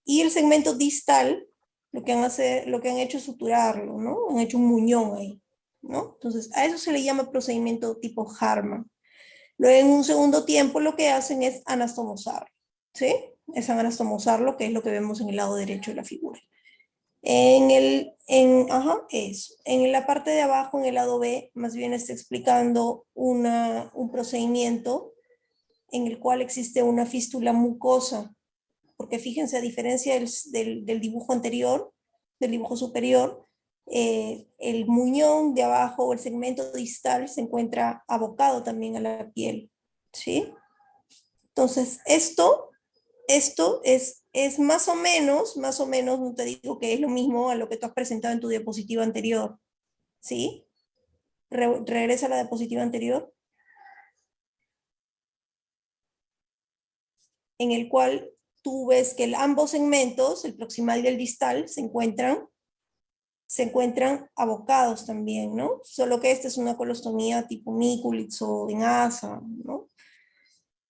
y el segmento distal, lo que han hecho es suturarlo, ¿no? Han hecho un muñón ahí, ¿no? Entonces, a eso se le llama procedimiento tipo Harman. Luego, en un segundo tiempo, lo que hacen es anastomosarlo, ¿sí? Es anastomosarlo, que es lo que vemos en el lado derecho de la figura. En la parte de abajo, en el lado B, más bien está explicando un procedimiento en el cual existe una fístula mucosa, porque fíjense, a diferencia del dibujo anterior, del dibujo superior, el muñón de abajo o el segmento distal se encuentra abocado también a la piel, ¿sí? Entonces, esto es más o menos, no te digo que es lo mismo a lo que tú has presentado en tu diapositiva anterior, ¿sí? Regresa a la diapositiva anterior, en el cual tú ves que ambos segmentos, el proximal y el distal, se encuentran abocados también, ¿no? Solo que esta es una colostomía tipo Mikulicz o en ASA, ¿no?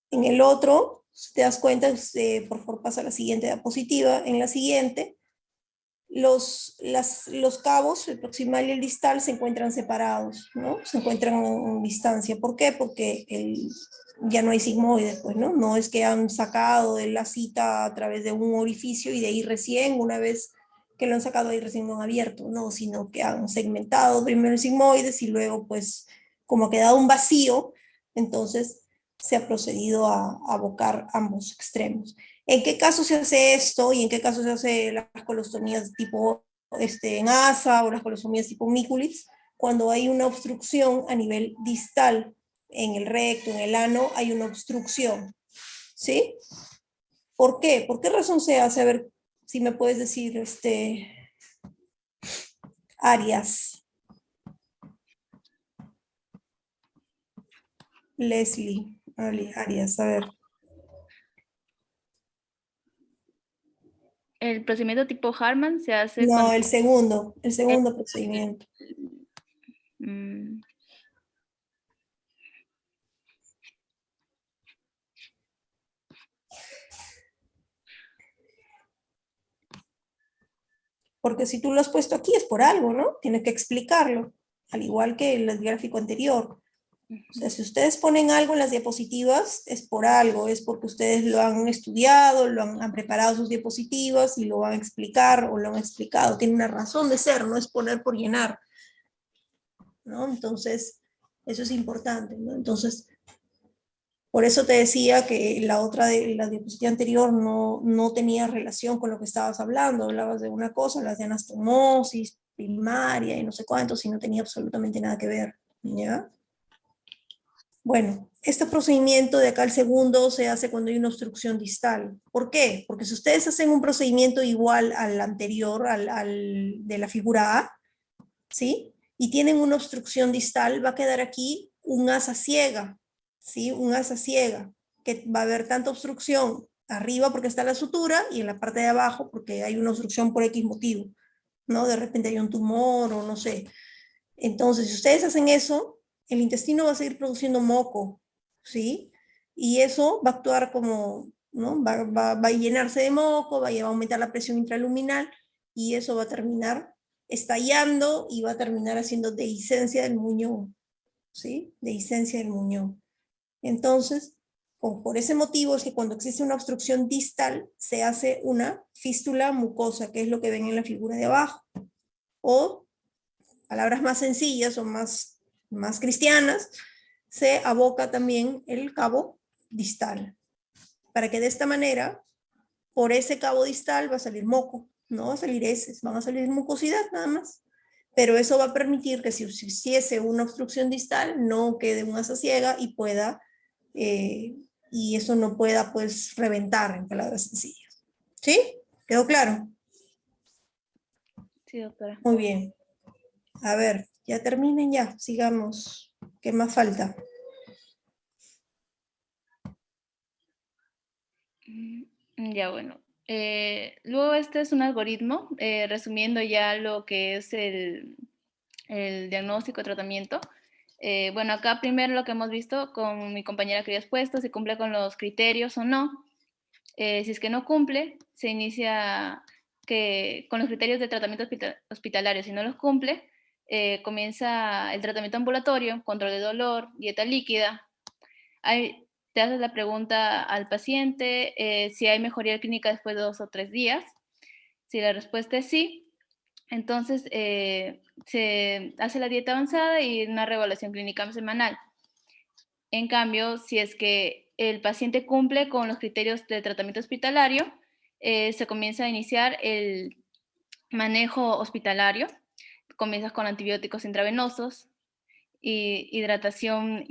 En el otro, si te das cuenta, por favor pasa a la siguiente diapositiva, en la siguiente, los cabos, el proximal y el distal, se encuentran separados, ¿no? Se encuentran en distancia. ¿Por qué? Porque ya no hay sigmoides, pues, ¿no? No es que han sacado de la cita a través de un orificio y de ahí recién, una vez que lo han sacado ahí recién lo han abierto, no, sino que han segmentado primero el sigmoides y luego, pues, como ha quedado un vacío, entonces se ha procedido a abocar ambos extremos. ¿En qué caso se hace esto y en qué caso se hace las colostomías tipo en asa o las colostomías tipo Mikulicz, cuando hay una obstrucción a nivel distal, en el recto, en el ano, hay una obstrucción, ¿sí? ¿Por qué? ¿Por qué razón se hace? A ver si me puedes decir, Arias. Leslie, Arias, a ver. El procedimiento tipo Harman se hace No, cuando... el segundo procedimiento. Porque si tú lo has puesto aquí es por algo, ¿no? Tienes que explicarlo, al igual que el gráfico anterior. O sea, si ustedes ponen algo en las diapositivas, es por algo, es porque ustedes lo han estudiado, han preparado sus diapositivas y lo van a explicar o lo han explicado. Tiene una razón de ser, no es poner por llenar, ¿no? Entonces, eso es importante, ¿no? Entonces, por eso te decía que la diapositiva anterior no tenía relación con lo que estabas hablando. Hablabas de una cosa, las de anastomosis primaria y no sé cuánto, y no tenía absolutamente nada que ver, ¿ya? Bueno, este procedimiento de acá el segundo se hace cuando hay una obstrucción distal. ¿Por qué? Porque si ustedes hacen un procedimiento igual al anterior, al de la figura A, ¿sí? Y tienen una obstrucción distal, va a quedar aquí un asa ciega, ¿sí? Un asa ciega, que va a haber tanta obstrucción arriba porque está la sutura y en la parte de abajo porque hay una obstrucción por X motivo, ¿no? De repente hay un tumor o no sé. Entonces, si ustedes hacen eso, el intestino va a seguir produciendo moco, ¿sí? Y eso va a actuar como, ¿no? Va a llenarse de moco, va a aumentar la presión intraluminal y eso va a terminar estallando y va a terminar haciendo dehiscencia del muñón, ¿sí? Dehiscencia del muñón. Entonces, por ese motivo es que cuando existe una obstrucción distal se hace una fístula mucosa, que es lo que ven en la figura de abajo. O, palabras más sencillas o más cristianas, se aboca también el cabo distal, para que de esta manera, por ese cabo distal va a salir moco, no va a salir heces, van a salir mucosidad nada más, pero eso va a permitir que si hiciese una obstrucción distal, no quede un asa ciega y pueda, y eso no pueda pues reventar, en palabras sencillas. ¿Sí? ¿Quedó claro? Sí, doctora. Muy bien. A ver, ya terminen ya, sigamos. ¿Qué más falta? Ya, bueno. Luego este es un algoritmo, resumiendo ya lo que es el diagnóstico, tratamiento. Bueno, acá primero lo que hemos visto con mi compañera que había expuesto, si cumple con los criterios o no. Si es que no cumple, se inicia con los criterios de tratamiento hospitalario. Si no los cumple, comienza el tratamiento ambulatorio, control de dolor, dieta líquida. Te haces la pregunta al paciente si hay mejoría clínica después de 2 o 3 días. Si la respuesta es sí, entonces se hace la dieta avanzada y una reevaluación clínica semanal. En cambio, si es que el paciente cumple con los criterios de tratamiento hospitalario, se comienza a iniciar el manejo hospitalario. Comienzas con antibióticos intravenosos, hidratación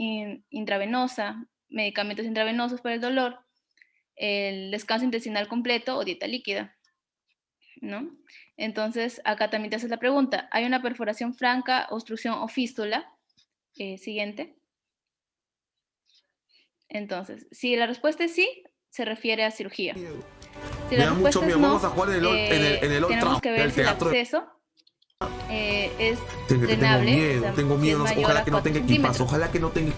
intravenosa, medicamentos intravenosos para el dolor, el descanso intestinal completo o dieta líquida, ¿no? Entonces, acá también te haces la pregunta, ¿hay una perforación franca, obstrucción o fístula? Siguiente. Entonces, si la respuesta es sí, se refiere a cirugía. Si la respuesta es no, vamos a jugar en el Old tenemos que ver el si el teatro. absceso es drenable. Tengo miedo, ojalá que no tenga equipazo, ojalá que no tenga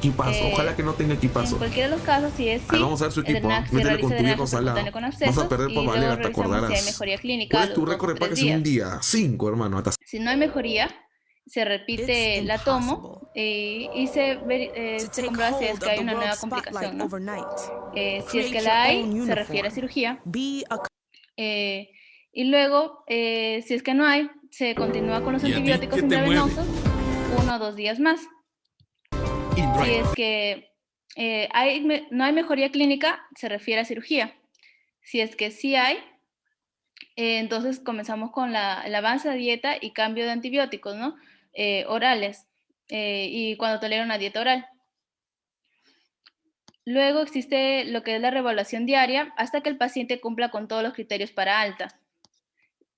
equipazo. En cualquiera de los casos, si es sí, vamos a ver su equipo, métele con tu viejo salado. Vas a perder por Valera, te acordarás. Si hay mejoría clínica. ¿Cuál es tu récord de paques en un día? 5, hermano. Si no hay mejoría, se repite la tomo y se comprueba si es que hay una nueva complicación, ¿no? Si es que la hay, se refiere a cirugía. Y luego, si es que no hay, se continúa con los antibióticos intravenosos 1 o 2 días más. Si es que no hay mejoría clínica, se refiere a cirugía. Si es que sí hay, Entonces comenzamos con el avance de dieta y cambio de antibióticos, ¿no? Orales, y cuando tolera una dieta oral. Luego existe lo que es la reevaluación diaria hasta que el paciente cumpla con todos los criterios para alta.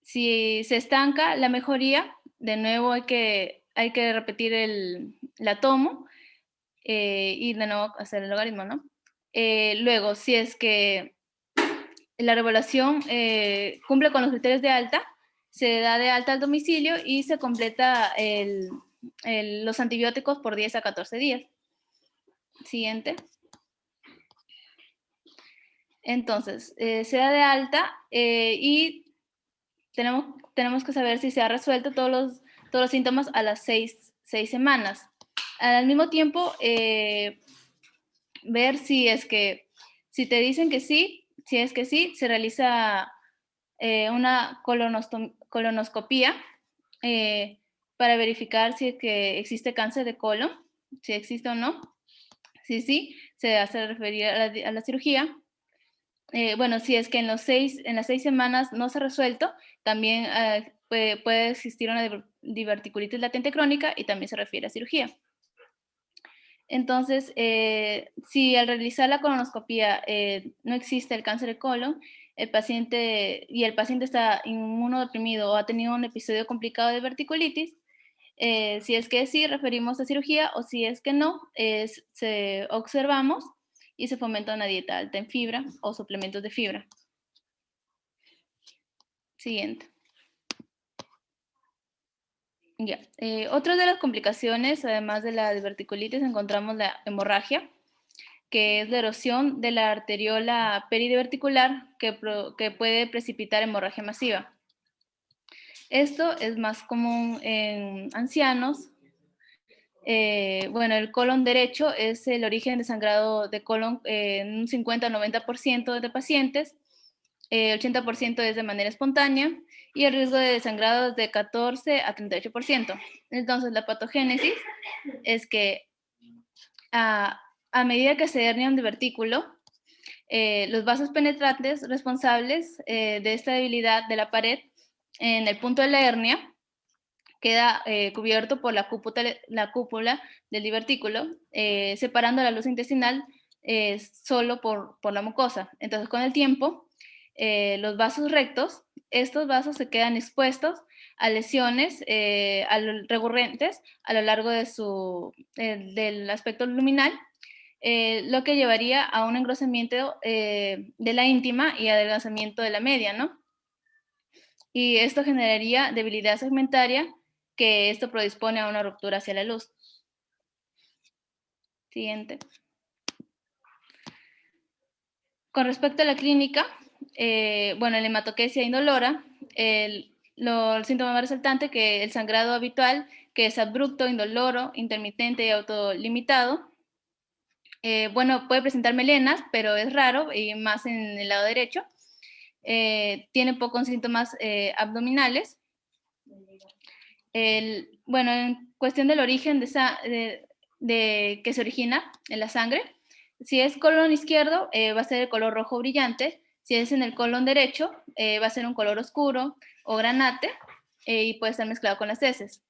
Si se estanca la mejoría, de nuevo hay que repetir la tomo y de nuevo hacer el logaritmo, ¿no? Luego, si es que la reevaluación cumple con los criterios de alta, se da de alta al domicilio y se completa los antibióticos por 10 a 14 días. Siguiente. Entonces, se da de alta y tenemos que saber si se ha resuelto todos los síntomas a las 6 semanas. Al mismo tiempo, ver si te dicen que sí, si es que sí, se realiza una colonoscopía para verificar si es que existe cáncer de colon, si existe o no. Si sí, se hace referir a la cirugía. Bueno, si es que en las 6 semanas no se ha resuelto, también puede existir una diverticulitis latente crónica y también se refiere a cirugía. Entonces, si al realizar la colonoscopía no existe el cáncer de colon, el paciente está inmunodeprimido o ha tenido un episodio complicado de diverticulitis, si es que sí, referimos a cirugía, o si es que no, observamos y se fomenta una dieta alta en fibra o suplementos de fibra. Siguiente. Ya. Otras de las complicaciones, además de la diverticulitis, encontramos la hemorragia, que es la erosión de la arteriola peridiverticular que puede precipitar hemorragia masiva. Esto es más común en ancianos. Bueno, el colon derecho es el origen de sangrado de colon en un 50-90% de pacientes, el 80% es de manera espontánea y el riesgo de sangrado es de 14 a 38%. Entonces, la patogénesis es que a medida que se hernia un divertículo, los vasos penetrantes responsables de esta debilidad de la pared en el punto de la hernia queda cubierto por la cúpula del divertículo, separando la luz intestinal solo por la mucosa. Entonces, con el tiempo, los vasos rectos, estos vasos se quedan expuestos a lesiones recurrentes a lo largo del aspecto luminal, lo que llevaría a un engrosamiento de la íntima y adelgazamiento de la media, ¿no? Y esto generaría debilidad segmentaria, que esto predispone a una ruptura hacia la luz. Siguiente. Con respecto a la clínica, bueno, la hematoquesia indolora, el síntoma más resaltante que el sangrado habitual, que es abrupto, indoloro, intermitente y autolimitado. Bueno, puede presentar melenas, pero es raro y más en el lado derecho. Tiene pocos síntomas abdominales. Bueno, en cuestión del origen de que se origina en la sangre, si es colon izquierdo, va a ser el color rojo brillante. Si es en el colon derecho, va a ser un color oscuro o granate y puede estar mezclado con las heces.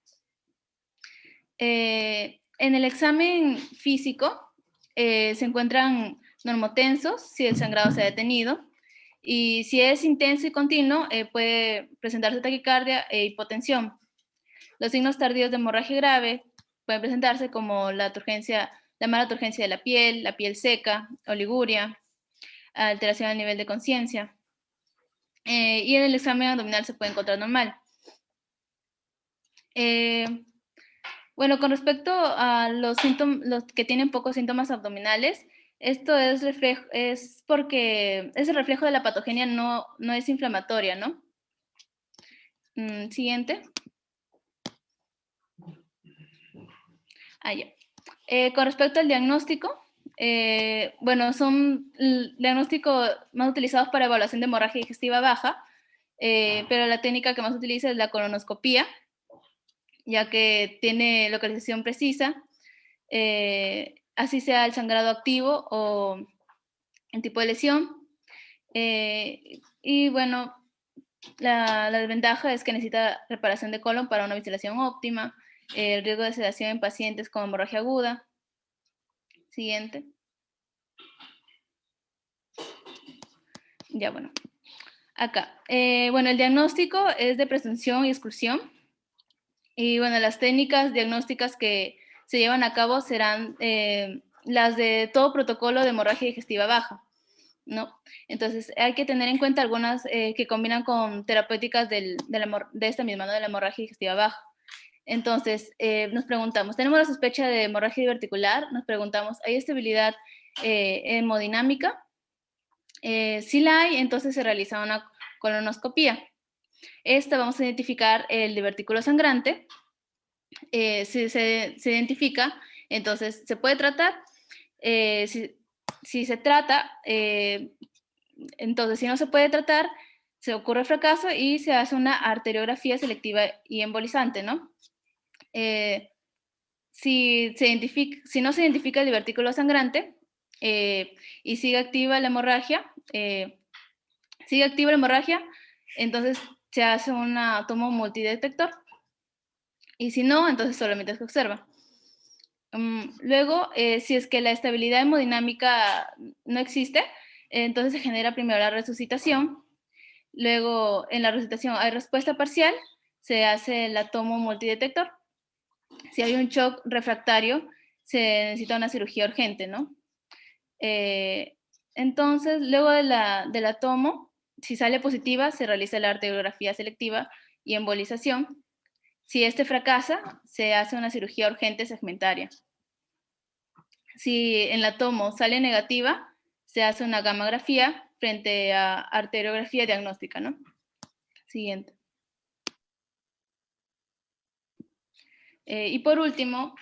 En el examen físico se encuentran normotensos si el sangrado se ha detenido, y si es intenso y continuo puede presentarse taquicardia e hipotensión. Los signos tardíos de hemorragia grave pueden presentarse como la mala turgencia de la piel seca, oliguria, alteración del nivel de conciencia. Y en el examen abdominal se puede encontrar normal. Bueno, con respecto a los que tienen pocos síntomas abdominales, esto es porque ese reflejo de la patogenia no es inflamatoria, ¿no? Siguiente. Ya. Con respecto al diagnóstico, bueno, son el diagnóstico más utilizados para evaluación de hemorragia digestiva baja, pero la técnica que más se utiliza es la colonoscopía, ya que tiene localización precisa, así sea el sangrado activo o el tipo de lesión. Y bueno, La desventaja es que necesita reparación de colon para una ventilación óptima, el riesgo de sedación en pacientes con hemorragia aguda. Siguiente. Ya, bueno. Acá. Bueno, el diagnóstico es de presunción y exclusión. Y bueno, las técnicas diagnósticas que se llevan a cabo serán las de todo protocolo de hemorragia digestiva baja, ¿no? Entonces, hay que tener en cuenta algunas que combinan con terapéuticas de esta misma, ¿no? De la hemorragia digestiva baja. Entonces, nos preguntamos, ¿tenemos la sospecha de hemorragia diverticular? Nos preguntamos, ¿hay estabilidad hemodinámica? Si la hay, entonces se realiza una colonoscopía. Esta vamos a identificar el divertículo sangrante. Si se identifica, entonces se puede tratar. Si se trata, entonces si no se puede tratar, se ocurre fracaso y se hace una arteriografía selectiva y embolizante, ¿no? Si no se identifica el divertículo sangrante y sigue activa la hemorragia, entonces se hace un tomo multidetector. Y si no, entonces solamente se observa. Luego, si es que la estabilidad hemodinámica no existe, entonces se genera primero la resucitación. Luego, en la resucitación hay respuesta parcial, se hace el tomo multidetector. Si hay un shock refractario, se necesita una cirugía urgente, ¿no? Entonces, luego de la tomo, si sale positiva, se realiza la arteriografía selectiva y embolización. Si este fracasa, se hace una cirugía urgente segmentaria. Si en la tomo sale negativa, se hace una gammagrafía frente a arteriografía diagnóstica, ¿no? Siguiente. Y por último,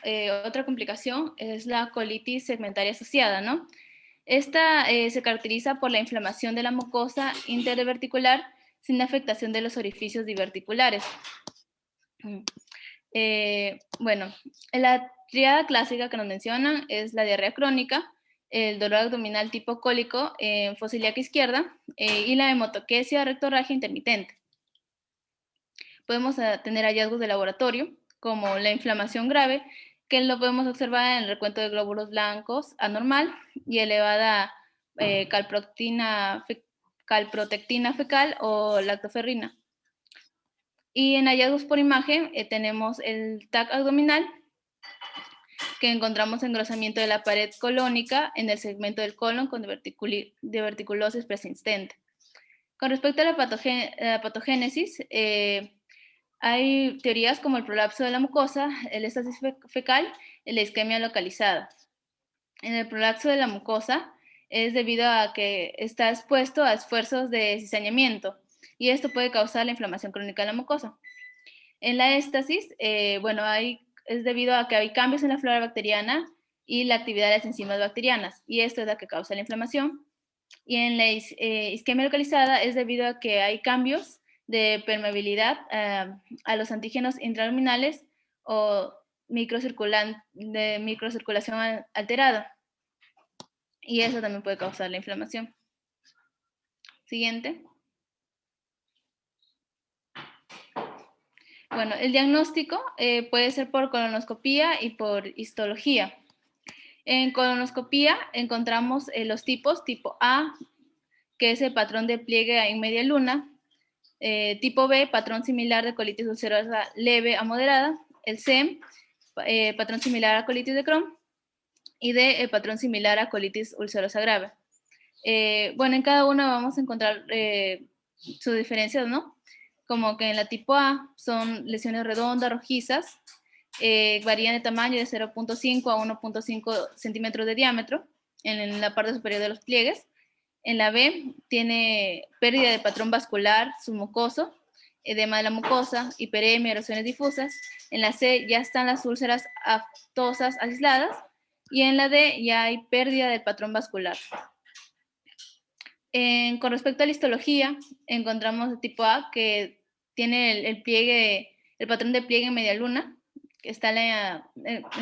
otra complicación es la colitis segmentaria asociada, ¿no? Esta se caracteriza por la inflamación de la mucosa interdiverticular sin afectación de los orificios diverticulares. Bueno, la triada clásica que nos mencionan es la diarrea crónica, el dolor abdominal tipo cólico en fosa ilíaca izquierda y la hematoquesia rectorragia intermitente. Podemos tener hallazgos de laboratorio, como la inflamación grave, que lo podemos observar en el recuento de glóbulos blancos anormal y elevada calprotectina fecal o lactoferrina. Y en hallazgos por imagen tenemos el TAC abdominal, que encontramos engrosamiento de la pared colónica en el segmento del colon con diverticulosis persistente. Con respecto a la patogénesis, hay teorías como el prolapso de la mucosa, el éstasis fecal y la isquemia localizada. En el prolapso de la mucosa es debido a que está expuesto a esfuerzos de cizañamiento y esto puede causar la inflamación crónica de la mucosa. En la éstasis, bueno, es debido a que hay cambios en la flora bacteriana y la actividad de las enzimas bacterianas, y esto es la que causa la inflamación. Y en la isquemia localizada es debido a que hay cambios de permeabilidad a los antígenos intraluminales o de microcirculación alterada. Y eso también puede causar la inflamación. Siguiente. Bueno, el diagnóstico puede ser por colonoscopía y por histología. En colonoscopía encontramos los tipos, tipo A, que es el patrón de pliegue en media luna, tipo B, patrón similar de colitis ulcerosa leve a moderada, el C, patrón similar a colitis de Crohn, y D, el patrón similar a colitis ulcerosa grave. Bueno, en cada uno vamos a encontrar sus diferencias, ¿no? Como que en la tipo A son lesiones redondas, rojizas, varían de tamaño de 0.5 a 1.5 centímetros de diámetro en la parte superior de los pliegues. En la B tiene pérdida de patrón vascular submucoso, edema de la mucosa, hiperemia, erosiones difusas. En la C ya están las úlceras aftosas aisladas y en la D ya hay pérdida del patrón vascular. Con respecto a la histología, encontramos el tipo A que tiene el patrón de pliegue en media luna, que está en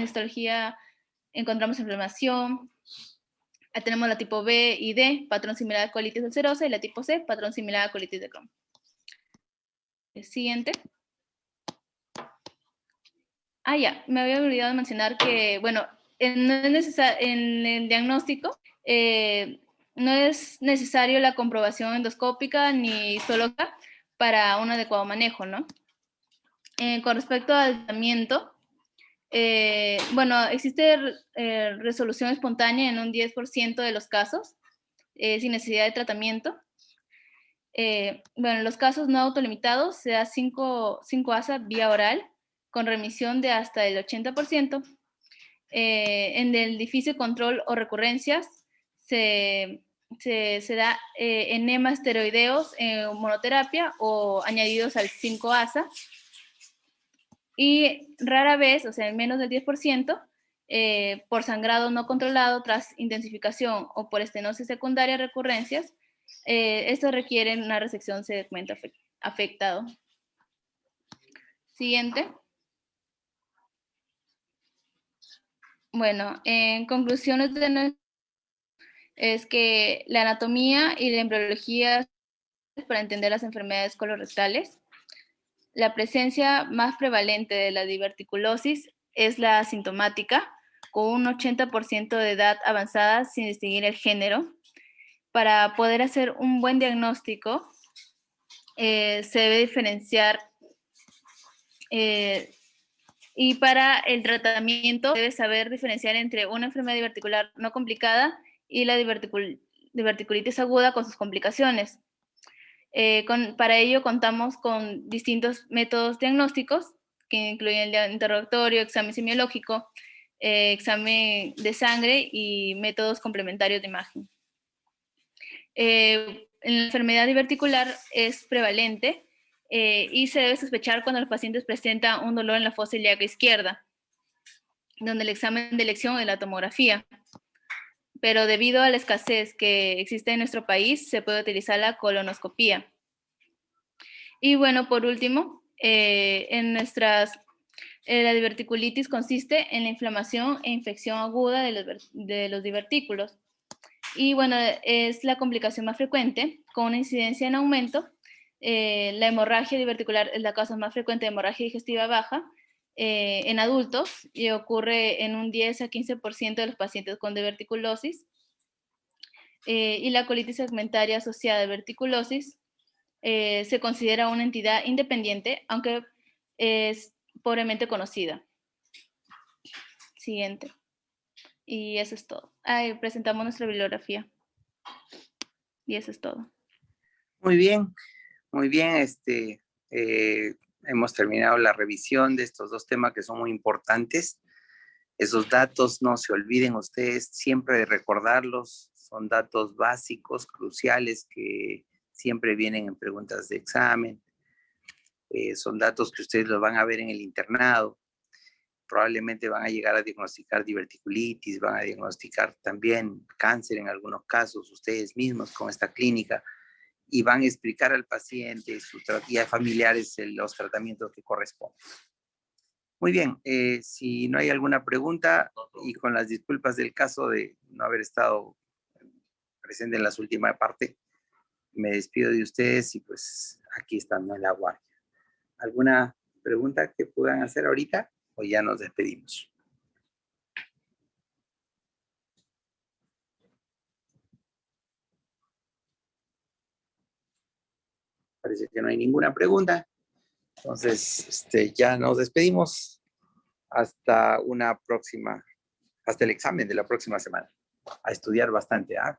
histología, encontramos inflamación. Tenemos la tipo B y D, patrón similar a colitis ulcerosa, y la tipo C, patrón similar a colitis de Crohn. Siguiente. Ah, ya, me había olvidado de mencionar que, bueno, en el diagnóstico no es necesario la comprobación endoscópica ni histológica para un adecuado manejo, ¿no? Con respecto al tratamiento, bueno, existe resolución espontánea en un 10% de los casos, sin necesidad de tratamiento. Bueno, en los casos no autolimitados se da 5 ASA vía oral, con remisión de hasta el 80%. En el difícil control o recurrencias se da enema esteroideos monoterapia o añadidos al 5 ASA. Y rara vez, o sea, en menos del 10%, por sangrado no controlado tras intensificación o por estenosis secundaria recurrencias, estos requieren una resección de segmento afectado. Siguiente. Bueno, en conclusiones es que la anatomía y la embriología para entender las enfermedades colorectales. La presencia más prevalente de la diverticulosis es la asintomática, con un 80% de edad avanzada sin distinguir el género. Para poder hacer un buen diagnóstico, se debe diferenciar y para el tratamiento debe saber diferenciar entre una enfermedad diverticular no complicada y la diverticulitis aguda con sus complicaciones. Para ello contamos con distintos métodos diagnósticos que incluyen el interrogatorio, examen semiológico, examen de sangre y métodos complementarios de imagen. En la enfermedad diverticular es prevalente y se debe sospechar cuando los pacientes presentan un dolor en la fosa ilíaca izquierda, donde el examen de elección es la tomografía. Pero debido a la escasez que existe en nuestro país, se puede utilizar la colonoscopía. Y bueno, por último, la diverticulitis consiste en la inflamación e infección aguda de los divertículos. Y bueno, es la complicación más frecuente, con una incidencia en aumento. La hemorragia diverticular es la causa más frecuente de hemorragia digestiva baja en adultos y ocurre en un 10 a 15% de los pacientes con diverticulosis. Y la colitis segmentaria asociada a diverticulosis se considera una entidad independiente, aunque es pobremente conocida. Siguiente. Y eso es todo. Presentamos nuestra bibliografía. Y eso es todo. Muy bien, muy bien. Hemos terminado la revisión de estos dos temas que son muy importantes. Esos datos no se olviden ustedes siempre de recordarlos. Son datos básicos, cruciales, que siempre vienen en preguntas de examen. Son datos que ustedes los van a ver en el internado. Probablemente van a llegar a diagnosticar diverticulitis, van a diagnosticar también cáncer en algunos casos, ustedes mismos con esta clínica, y van a explicar al paciente y a familiares los tratamientos que corresponden. Muy bien, si no hay alguna pregunta, y con las disculpas del caso de no haber estado presente en la última parte, me despido de ustedes y pues aquí están en la guardia. ¿Alguna pregunta que puedan hacer ahorita o ya nos despedimos? Parece que no hay ninguna pregunta. Entonces, ya nos despedimos hasta una próxima, hasta el examen de la próxima semana. A estudiar bastante, ¿ah?